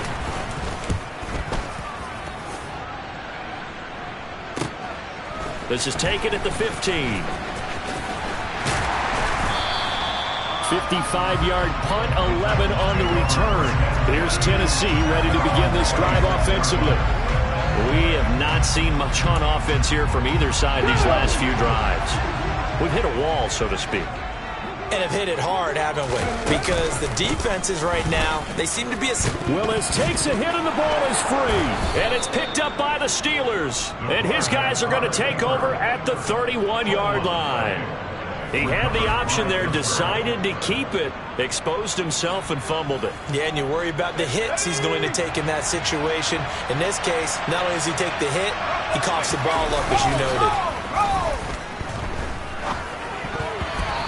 This is taken at the 15. 55-yard punt, 11 on the return. Here's Tennessee ready to begin this drive offensively. We have not seen much on offense here from either side these last few drives. We've hit a wall, so to speak. And have hit it hard, haven't we? Because the defenses right now, they seem to be a... Willis takes a hit and the ball is free. And it's picked up by the Steelers. And his guys are going to take over at the 31-yard line. He had the option there, decided to keep it, exposed himself and fumbled it. Yeah, and you worry about the hits he's going to take in that situation. In this case, not only does he take the hit, he coughs the ball up, as you noted.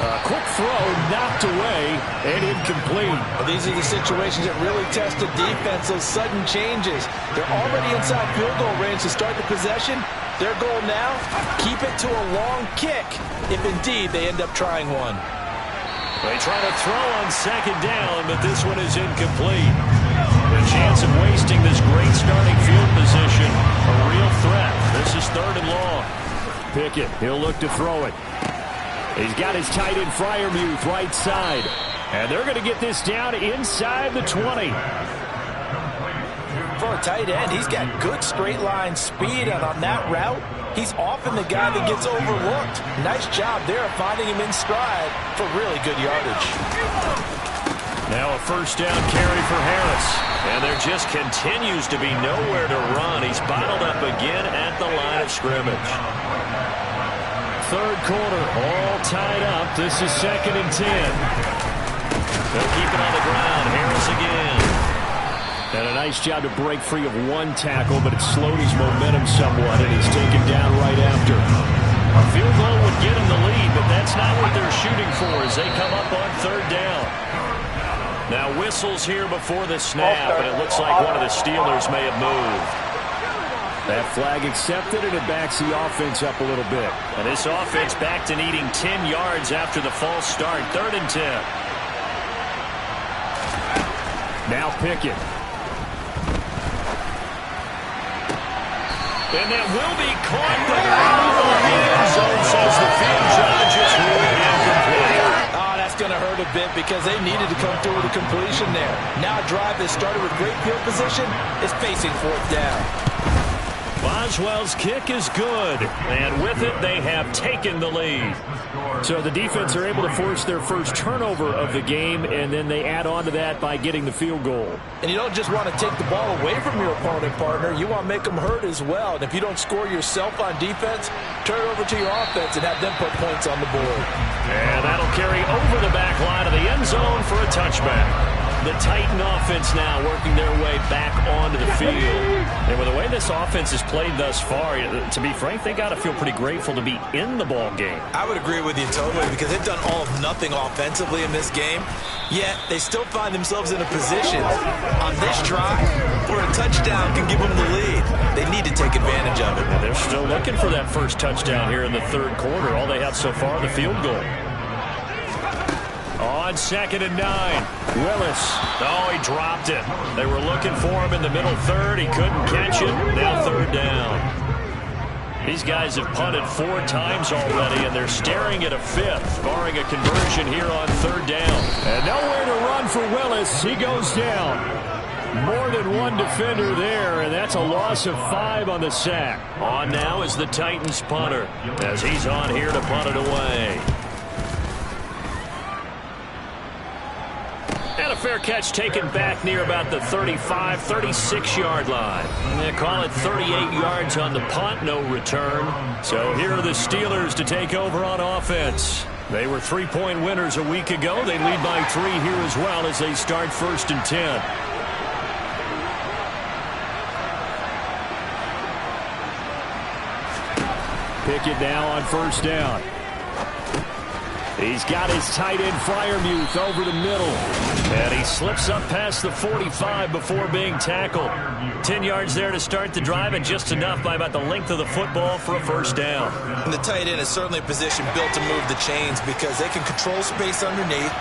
A quick throw knocked away and incomplete. Well, these are the situations that really test the defense, those sudden changes. They're already inside field goal range to start the possession. Their goal now, keep it to a long kick, if indeed they end up trying one. They try to throw on second down, but this one is incomplete. The chance of wasting this great starting field position, a real threat. This is 3rd and long. Pickett, he'll look to throw it. He's got his tight end Freiermuth right side. And they're going to get this down inside the 20. For a tight end, he's got good straight line speed, and on that route, he's often the guy that gets overlooked. Nice job there of finding him in stride for really good yardage. Now a 1st down carry for Harris. And there just continues to be nowhere to run. He's bottled up again at the line of scrimmage. 3rd quarter, all tied up. This is 2nd and 10. They'll keep it on the ground. Harris again. And a nice job to break free of one tackle, but it slowed his momentum somewhat, and he's taken down right after. A field goal would get him the lead, but that's not what they're shooting for as they come up on third down. Now whistles here before the snap, and it looks like one of the Steelers may have moved. That flag accepted, and it backs the offense up a little bit. And this offense back to needing 10 yards after the false start. 3rd and 10. Now Pickett. And that will be caught, but out of the end zone, says the field judge. It's ruled incomplete. Oh, that's going to hurt a bit because they needed to come through with a completion there. Now a drive that started with great field position is facing 4th down. Boswell's kick is good, and with it, they have taken the lead. So the defense are able to force their first turnover of the game, and then they add on to that by getting the field goal. And you don't just want to take the ball away from your opponent, partner. You want to make them hurt as well. And if you don't score yourself on defense, turn it over to your offense and have them put points on the board. And that'll carry over the back line of the end zone for a touchback. The Titan offense now working their way back onto the field. And with the way this offense has played thus far, to be frank, they got to feel pretty grateful to be in the ball game. I would agree with you totally because they've done all of nothing offensively in this game, yet they still find themselves in a position on this drive where a touchdown can give them the lead. They need to take advantage of it. And they're still looking for that first touchdown here in the 3rd quarter. All they have so far, the field goal. On 2nd and 9, Willis. Oh, he dropped it. They were looking for him in the middle 3rd. He couldn't catch it. Now 3rd down. These guys have punted 4 times already, and they're staring at a 5th, barring a conversion here on 3rd down. And nowhere to run for Willis. He goes down. More than one defender there, and that's a loss of 5 on the sack. On now is the Titans punter, as he's on here to punt it away. And a fair catch taken back near about the 35, 36-yard line. And they call it 38 yards on the punt, no return. So here are the Steelers to take over on offense. They were 3-point winners a week ago. They lead by 3 here as well as they start 1st and 10. Pickett now on 1st down. He's got his tight end Freiermuth over the middle. And he slips up past the 45 before being tackled. 10 yards there to start the drive, and just enough by about the length of the football for a 1st down. And the tight end is certainly a position built to move the chains because they can control space underneath.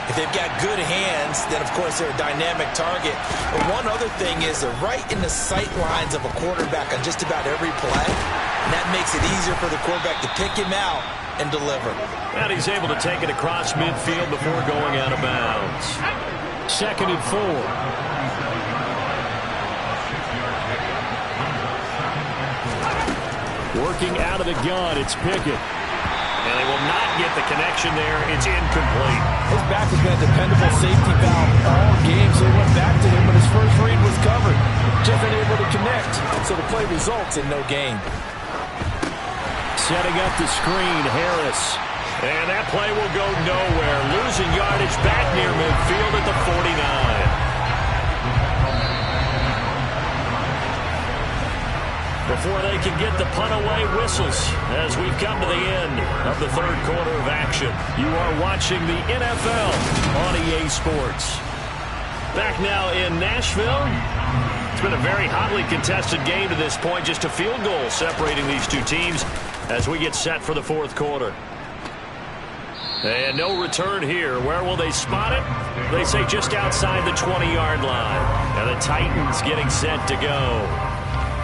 If they've got good hands, then of course they're a dynamic target. But one other thing is they're right in the sight lines of a quarterback on just about every play. And that makes it easier for the quarterback to pick him out and deliver. And he's able to take it across midfield before going out of bounds. 2nd and 4. Working out of the gun, it's Pickett. And they will not get the connection there. It's incomplete. His back has been a dependable safety valve all game, so he went back to him, but his first read was covered. Just unable to connect, so the play results in no gain. Setting up the screen, Harris. And that play will go nowhere. Losing yardage back near midfield at the 49. Before they can get the punt away, whistles as we've come to the end of the 3rd quarter of action. You are watching the NFL on EA Sports. Back now in Nashville. It's been a very hotly contested game to this point. Just a field goal separating these two teams as we get set for the 4th quarter. And no return here. Where will they spot it? They say just outside the 20-yard line. And the Titans getting set to go.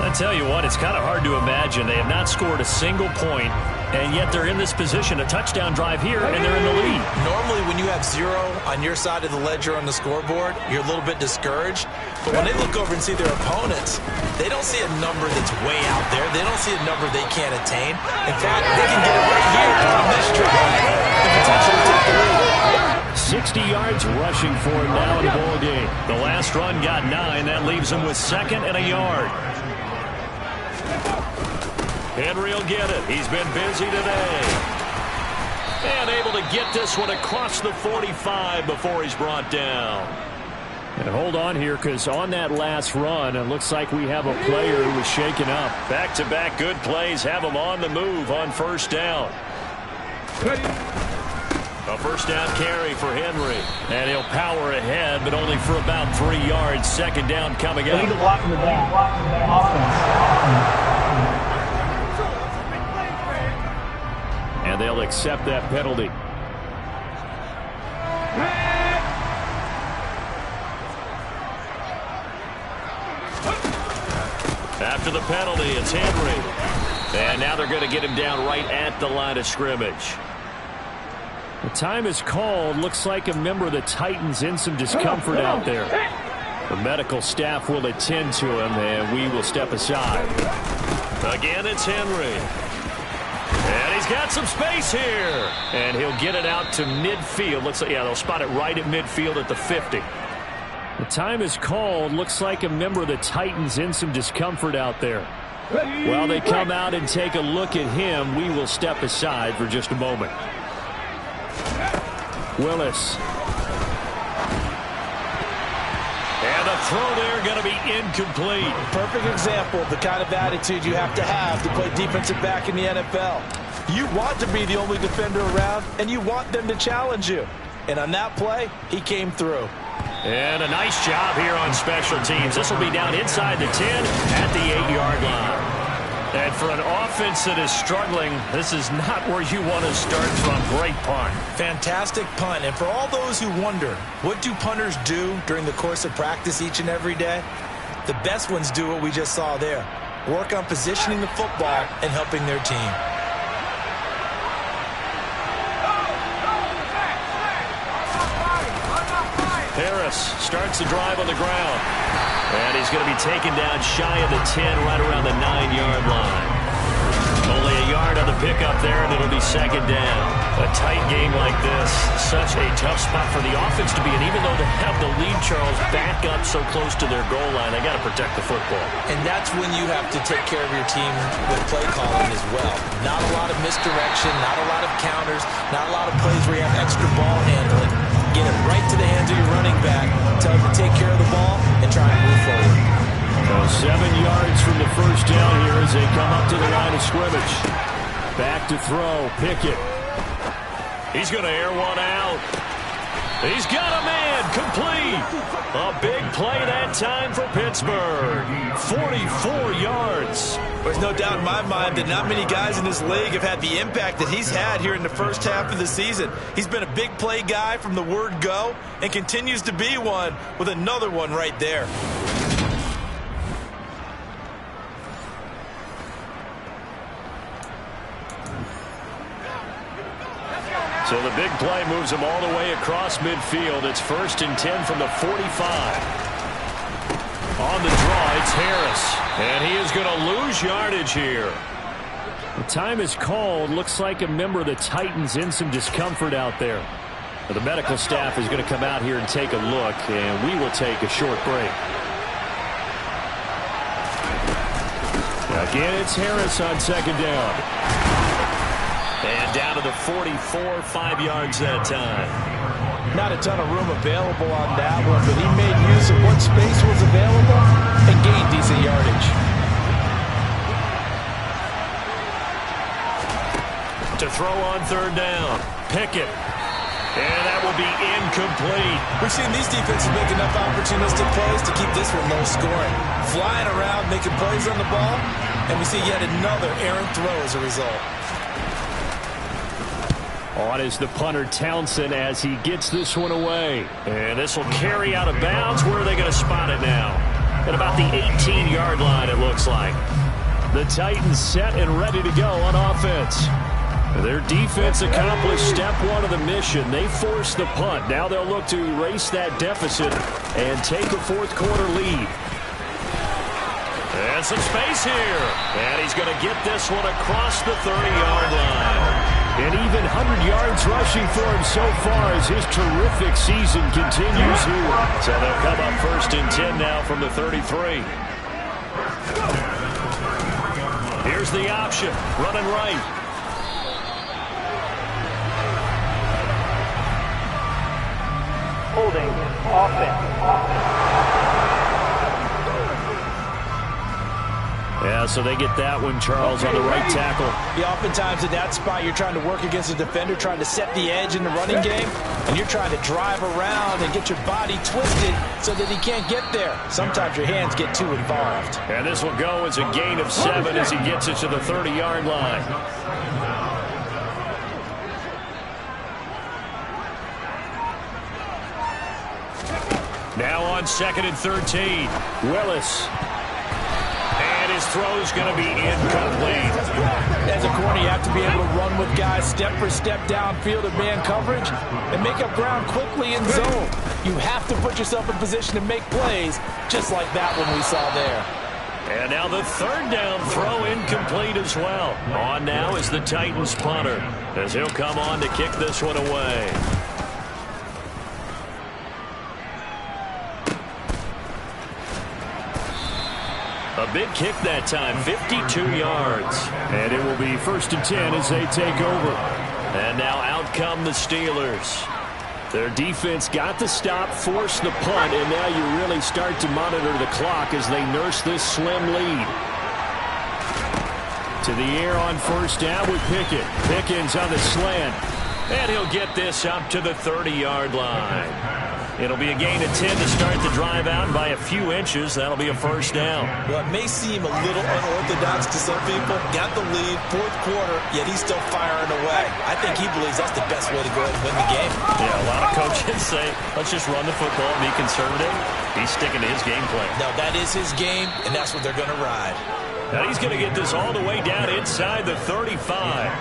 I tell you what, it's kind of hard to imagine. They have not scored a single point, and yet they're in this position, a touchdown drive here, and they're in the lead. Normally, when you have 0 on your side of the ledger on the scoreboard, you're a little bit discouraged. But when they look over and see their opponents, they don't see a number that's way out there. They don't see a number they can't attain. In fact, they can get it right here on this drive and potentially take the lead. 60 yards rushing for him now in the ball game. The last run got 9. That leaves him with 2nd and a yard. Henry will get it. He's been busy today. And able to get this one across the 45 before he's brought down. And hold on here, because on that last run, it looks like we have a player who was shaken up. Back-to-back good plays have him on the move on first down. A first down carry for Henry. And he'll power ahead, but only for about 3 yards. Second down coming up. Illegal block in the back. Offense. And they'll accept that penalty. After the penalty, it's Henry. And now they're going to get him down right at the line of scrimmage. The time is called. Looks like a member of the Titans in some discomfort out there. The medical staff will attend to him, and we will step aside. Again, it's Henry. And he's got some space here. And he'll get it out to midfield. Looks like, yeah, they'll spot it right at midfield at the 50. The time is called. Looks like a member of the Titans in some discomfort out there. While they come out and take a look at him, we will step aside for just a moment. Willis. And the throw there going to be incomplete. Perfect example of the kind of attitude you have to play defensive back in the NFL. You want to be the only defender around, and you want them to challenge you. And on that play, he came through. And a nice job here on special teams. This will be down inside the 10 at the 8-yard line. And for an offense that is struggling, this is not where you want to start from. Great punt. Fantastic punt. And for all those who wonder, what do punters do during the course of practice each and every day? The best ones do what we just saw there. Work on positioning the football and helping their team. Harris starts the drive on the ground. And he's going to be taken down shy of the 10, right around the 9-yard line. Only a yard on the pickup there, and it'll be second down. A tight game like this, such a tough spot for the offense to be in. Even though they have the lead, Charles, back up so close to their goal line, they got to protect the football. And that's when you have to take care of your team with play calling as well. Not a lot of misdirection, not a lot of counters, not a lot of plays where you have extra ball handling. Get it right to the hands of your running back, tell him to take care of the ball, and try and move forward. So 7 yards from the first down here as they come up to the line of scrimmage. Back to throw, Pickett. He's going to air one out. He's got a man, complete. A big play that time for Pittsburgh. 44 yards. There's no doubt in my mind that not many guys in this league have had the impact that he's had here in the first half of the season. He's been a big play guy from the word go and continues to be one with another one right there. So the big play moves him all the way across midfield. It's 1st and 10 from the 45. On the draw, it's Harris. And he is going to lose yardage here. The time is called. Looks like a member of the Titans in some discomfort out there. The medical staff is going to come out here and take a look, and we will take a short break. Again, it's Harris on second down. And down to the 44, 5 yards that time. Not a ton of room available on that one, but he made use of what space was available and gained decent yardage. To throw on third down, Pickett. And that will be incomplete. We've seen these defenses make enough opportunistic plays to keep this one low scoring. Flying around, making plays on the ball, and we see yet another errant throw as a result. On is the punter Townsend as he gets this one away. And this will carry out of bounds. Where are they going to spot it now? At about the 18-yard line, it looks like. The Titans set and ready to go on offense. Their defense accomplished step one of the mission. They forced the punt. Now they'll look to erase that deficit and take a fourth-quarter lead. And some space here. And he's going to get this one across the 30-yard line. And even 100 yards rushing for him so far as his terrific season continues here. So they'll come up 1st and 10 now from the 33. Here's the option, running right. Holding offense. Yeah, so they get that one, Charles, on the right tackle. Yeah, oftentimes in that spot, you're trying to work against a defender, trying to set the edge in the running game, and you're trying to drive around and get your body twisted so that he can't get there. Sometimes your hands get too involved. And this will go as a gain of 7 as he gets it to the 30-yard line. Now on 2nd and 13, Willis. And his throw's going to be incomplete. As a corner, you have to be able to run with guys step for step downfield in man coverage and make up ground quickly in zone. You have to put yourself in position to make plays, just like that one we saw there. And now the 3rd down throw incomplete as well. On now is the Titans punter, as he'll come on to kick this one away. A big kick that time, 52 yards. And it will be 1st and 10 as they take over. And now out come the Steelers. Their defense got the stop, forced the punt, and now you really start to monitor the clock as they nurse this slim lead. To the air on 1st down with Pickett. Pickens on the slant. And he'll get this up to the 30-yard line. It'll be a gain of 10 to start the drive out, and by a few inches, that'll be a 1st down. Well, it may seem a little unorthodox to some people. Got the lead, 4th quarter, yet he's still firing away. I think he believes that's the best way to go ahead and win the game. Yeah, a lot of coaches say, let's just run the football and be conservative. He's sticking to his game plan. No, that is his game, and that's what they're going to ride. Now he's going to get this all the way down inside the 35.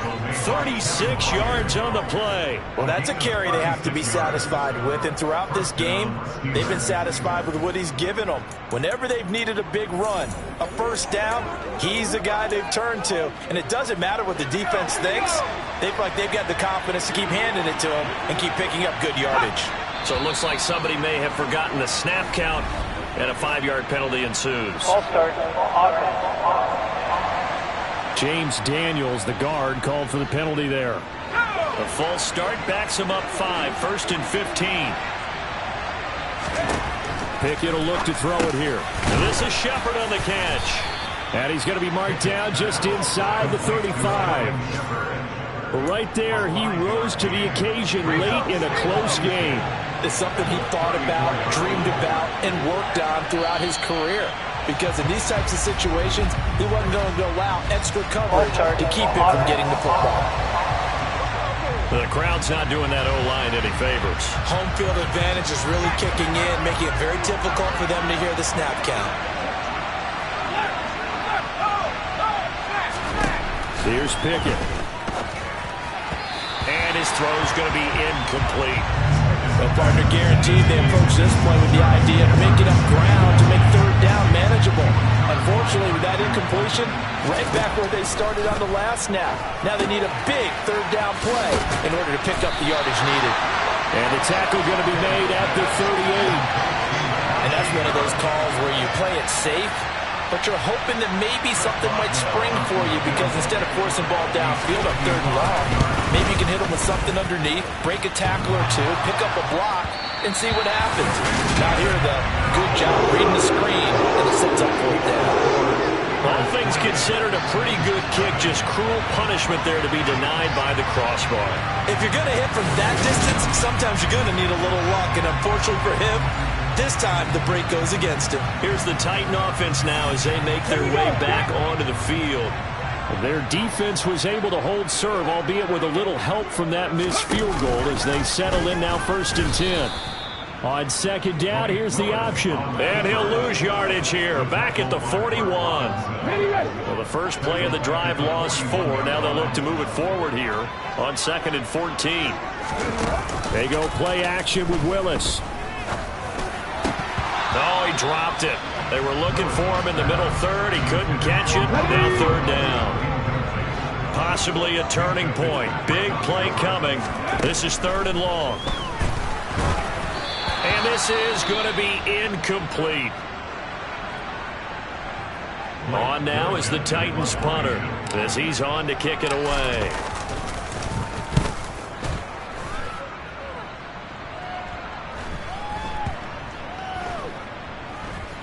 36 yards on the play. Well, that's a carry they have to be satisfied with, and throughout this game, they've been satisfied with what he's given them. Whenever they've needed a big run, a 1st down, he's the guy they've turned to, and it doesn't matter what the defense thinks. They feel like they've got the confidence to keep handing it to him and keep picking up good yardage. So it looks like somebody may have forgotten the snap count, and a 5-yard penalty ensues. All start. James Daniels, the guard, called for the penalty there. A false start backs him up 5, 1st and 15. Pickett will look to throw it here. And this is Shepard on the catch. And he's going to be marked down just inside the 35. Right there, he rose to the occasion late in a close game. It's something he thought about, dreamed about, and worked on throughout his career. Because in these types of situations, he wasn't going to allow extra coverage to keep him from getting the football. The crowd's not doing that O-line any favors. Home field advantage is really kicking in, making it very difficult for them to hear the snap count. Here's Pickett. And his throw's going to be incomplete. The partner guaranteed they approach this play with the idea of making up ground to make 3rd down manageable. Unfortunately, with that incompletion, right back where they started on the last snap. Now they need a big 3rd down play in order to pick up the yardage needed. And the tackle going to be made at the 38. And that's one of those calls where you play it safe, but you're hoping that maybe something might spring for you, because instead of forcing ball downfield on 3rd and long, maybe you can hit them with something underneath, break a tackle or two, pick up a block, and see what happens. Now here, the good job reading the screen, and it sets up 4th down. All things considered, a pretty good kick, just cruel punishment there to be denied by the crossbar. If you're going to hit from that distance, sometimes you're going to need a little luck, and unfortunately for him, this time the break goes against him. Here's the Titan offense now as they make their way back onto the field. Their defense was able to hold serve, albeit with a little help from that missed field goal, as they settle in now 1st and 10. On 2nd down, here's the option. And he'll lose yardage here, back at the 41. Well, the first play of the drive lost 4. Now they'll look to move it forward here on 2nd and 14. They go play action with Willis. No, he dropped it. They were looking for him in the middle 3rd. He couldn't catch it. Now 3rd down. Possibly a turning point. Big play coming. This is 3rd and long. And this is going to be incomplete. On now is the Titans punter, as he's on to kick it away.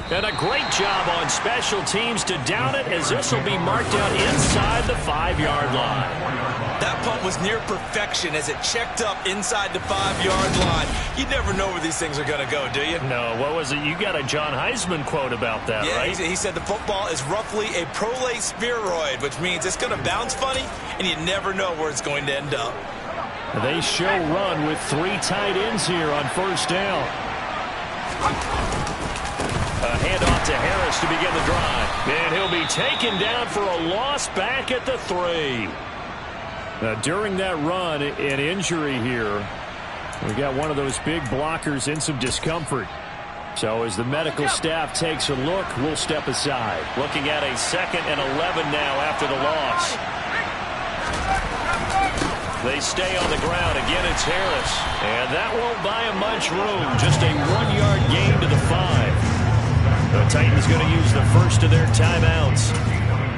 And a great job on special teams to down it, as this will be marked out inside the 5-yard line. That punt was near perfection as it checked up inside the 5-yard line. You never know where these things are going to go, do you? No, what was it? You got a John Heisman quote about that, right? Yeah, he said the football is roughly a prolate spheroid, which means it's going to bounce funny, and you never know where it's going to end up. They show run with 3 tight ends here on first down. A handoff to Harris to begin the drive. And he'll be taken down for a loss back at the 3. Now, during that run, an injury here. We got one of those big blockers in some discomfort. So as the medical staff takes a look, we'll step aside. Looking at a 2nd and 11 now after the loss. They stay on the ground. Again, it's Harris. And that won't buy him much room. Just a 1-yard gain to the 5. The Titans going to use the first of their timeouts.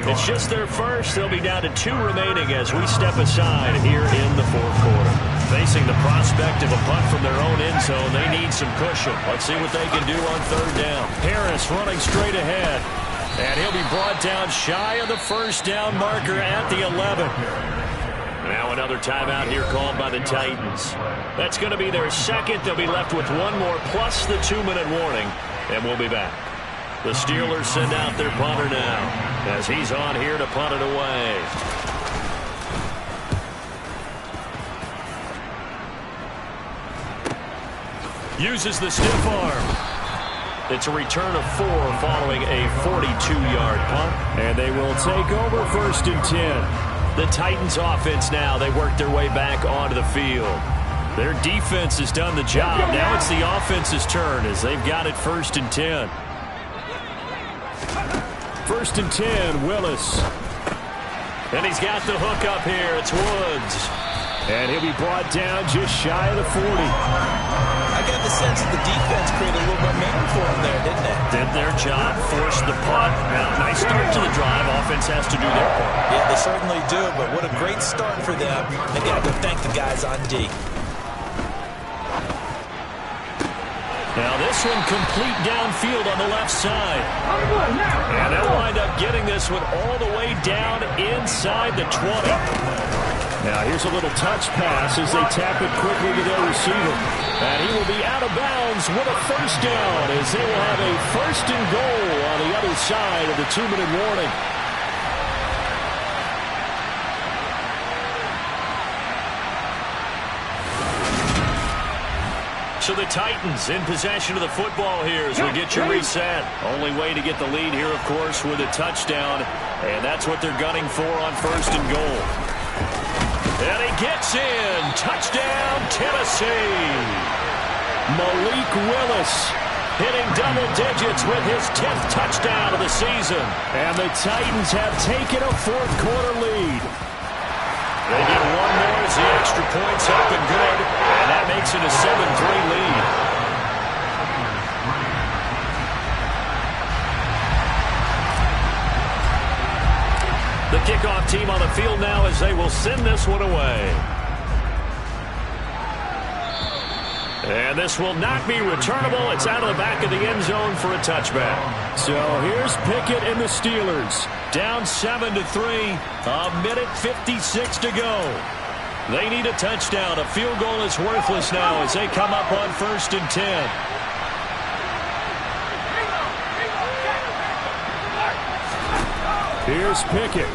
It's just their first. They'll be down to 2 remaining as we step aside here in the 4th quarter. Facing the prospect of a punt from their own end zone, they need some cushion. Let's see what they can do on 3rd down. Harris running straight ahead. And he'll be brought down shy of the first down marker at the 11. Now another timeout here called by the Titans. That's going to be their 2nd. They'll be left with 1 more plus the 2-minute warning. And we'll be back. The Steelers send out their punter now as he's on here to punt it away. Uses the stiff arm. It's a return of 4 following a 42-yard punt. And they will take over 1st and 10. The Titans offense now, they work their way back onto the field. Their defense has done the job. Now it's the offense's turn as they've got it 1st and 10. 1st and 10, Willis. And he's got the hook up here. It's Woods. And he'll be brought down just shy of the 40. I got the sense that the defense created a little momentum for them there, didn't they? Did their job, forced the punt. Now, nice start to the drive. Offense has to do their part. Yeah, they certainly do, but what a great start for them. They got to thank the guys on D. Now this one complete downfield on the left side. And they'll wind up getting this one all the way down inside the 20. Now here's a little touch pass as they tap it quickly to their receiver. And he will be out of bounds with a first down as they will have a 1st and goal on the other side of the 2-minute warning. So the Titans in possession of the football here as we get you reset. Only way to get the lead here, of course, with a touchdown. And that's what they're gunning for on 1st and goal. And he gets in. Touchdown, Tennessee. Malik Willis hitting double digits with his 10th touchdown of the season. And the Titans have taken a 4th quarter lead. They get 1 more as the extra point's up and good. And that makes it a 7-3 lead. The kickoff team on the field now as they will send this one away. And this will not be returnable. It's out of the back of the end zone for a touchback. So here's Pickett and the Steelers. Down 7-3. 1:56 to go. They need a touchdown. A field goal is worthless now as they come up on 1st and 10. Here's Pickett.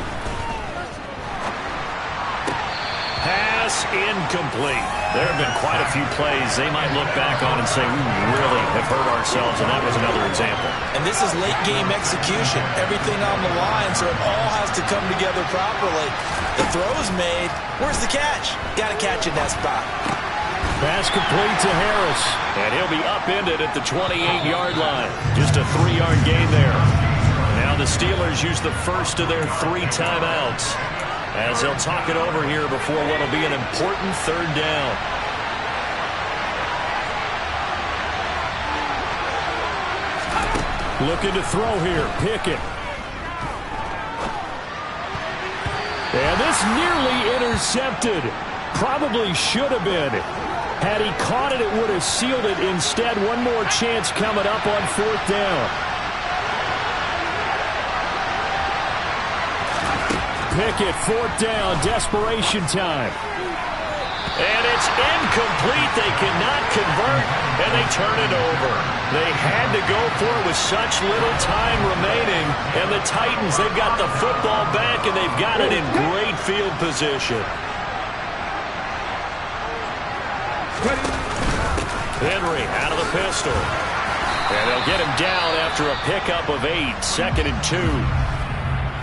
Pass incomplete. There have been quite a few plays they might look back on and say, we really have hurt ourselves, and that was another example. And this is late-game execution. Everything on the line, so it all has to come together properly. The throw's made. Where's the catch? Got to catch in that spot. Pass complete to Harris. And he'll be upended at the 28-yard line. Just a 3-yard gain there. Now the Steelers use the first of their 3 timeouts as they'll talk it over here before what will be an important 3rd down. Looking to throw here, Pickett. And this nearly intercepted. Probably should have been. Had he caught it, it would have sealed it. Instead, one more chance coming up on 4th down. Pickett, fourth down, desperation time. And it's incomplete. They cannot convert, and they turn it over. They had to go for it with such little time remaining. And the Titans, they've got the football back, and they've got it in great field position. Henry out of the pistol. And they'll get him down after a pickup of 8, 2nd and 2.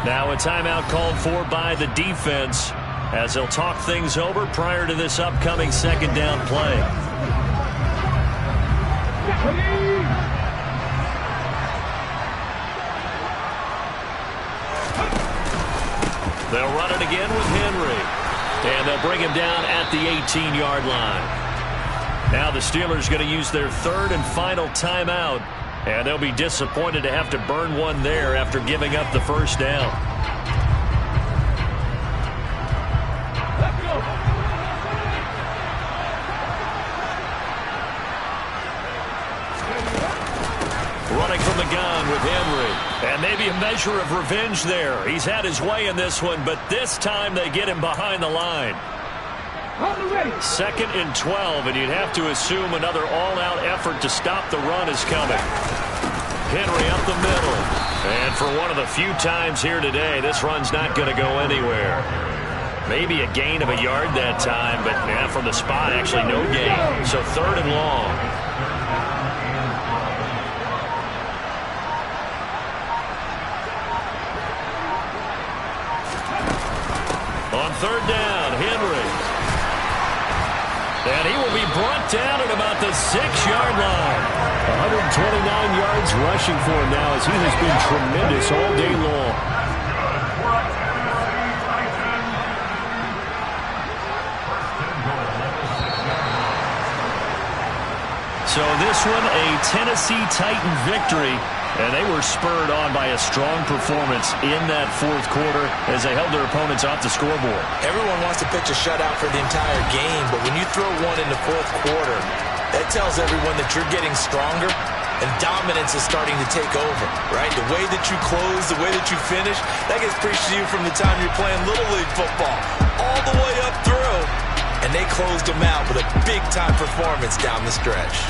Now a timeout called for by the defense as they'll talk things over prior to this upcoming 2nd down play. They'll run it again with Henry. And they'll bring him down at the 18-yard line. Now the Steelers going to use their 3rd and final timeout. And they'll be disappointed to have to burn one there after giving up the first down. Running from the gun with Henry. And maybe a measure of revenge there. He's had his way in this one, but this time they get him behind the line. 2nd and 12, and you'd have to assume another all-out effort to stop the run is coming. Henry up the middle. And for one of the few times here today, this run's not going to go anywhere. Maybe a gain of a yard that time, but yeah, from the spot, actually no gain. So 3rd and long. On 3rd down, Henry. And he will be brought down at about the 6-yard line. 129 yards rushing for him now as he has been tremendous all day long. So this one, a Tennessee Titan victory. And they were spurred on by a strong performance in that 4th quarter as they held their opponents off the scoreboard. Everyone wants to pitch a shutout for the entire game, but when you throw one in the 4th quarter, that tells everyone that you're getting stronger and dominance is starting to take over, right? The way that you close, the way that you finish, that gets preached to you from the time you're playing Little League football all the way up through. And they closed them out with a big-time performance down the stretch.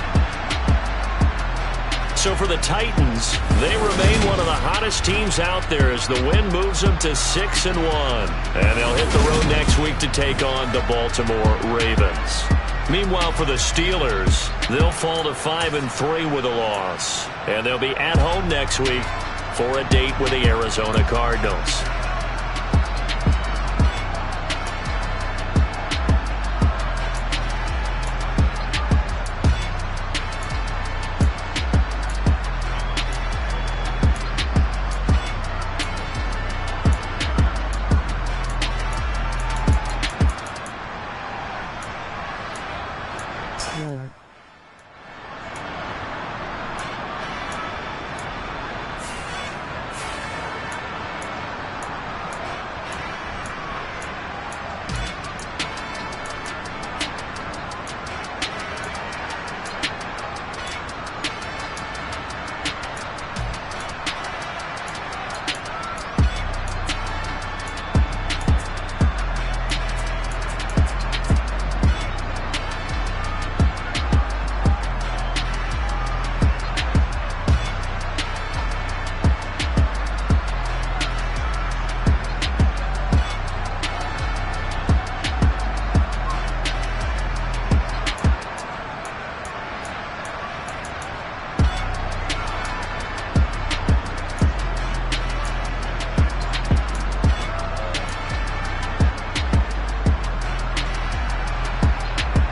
So for the Titans, they remain one of the hottest teams out there as the win moves them to 6-1. And they'll hit the road next week to take on the Baltimore Ravens. Meanwhile, for the Steelers, they'll fall to 5-3 with a loss. And they'll be at home next week for a date with the Arizona Cardinals.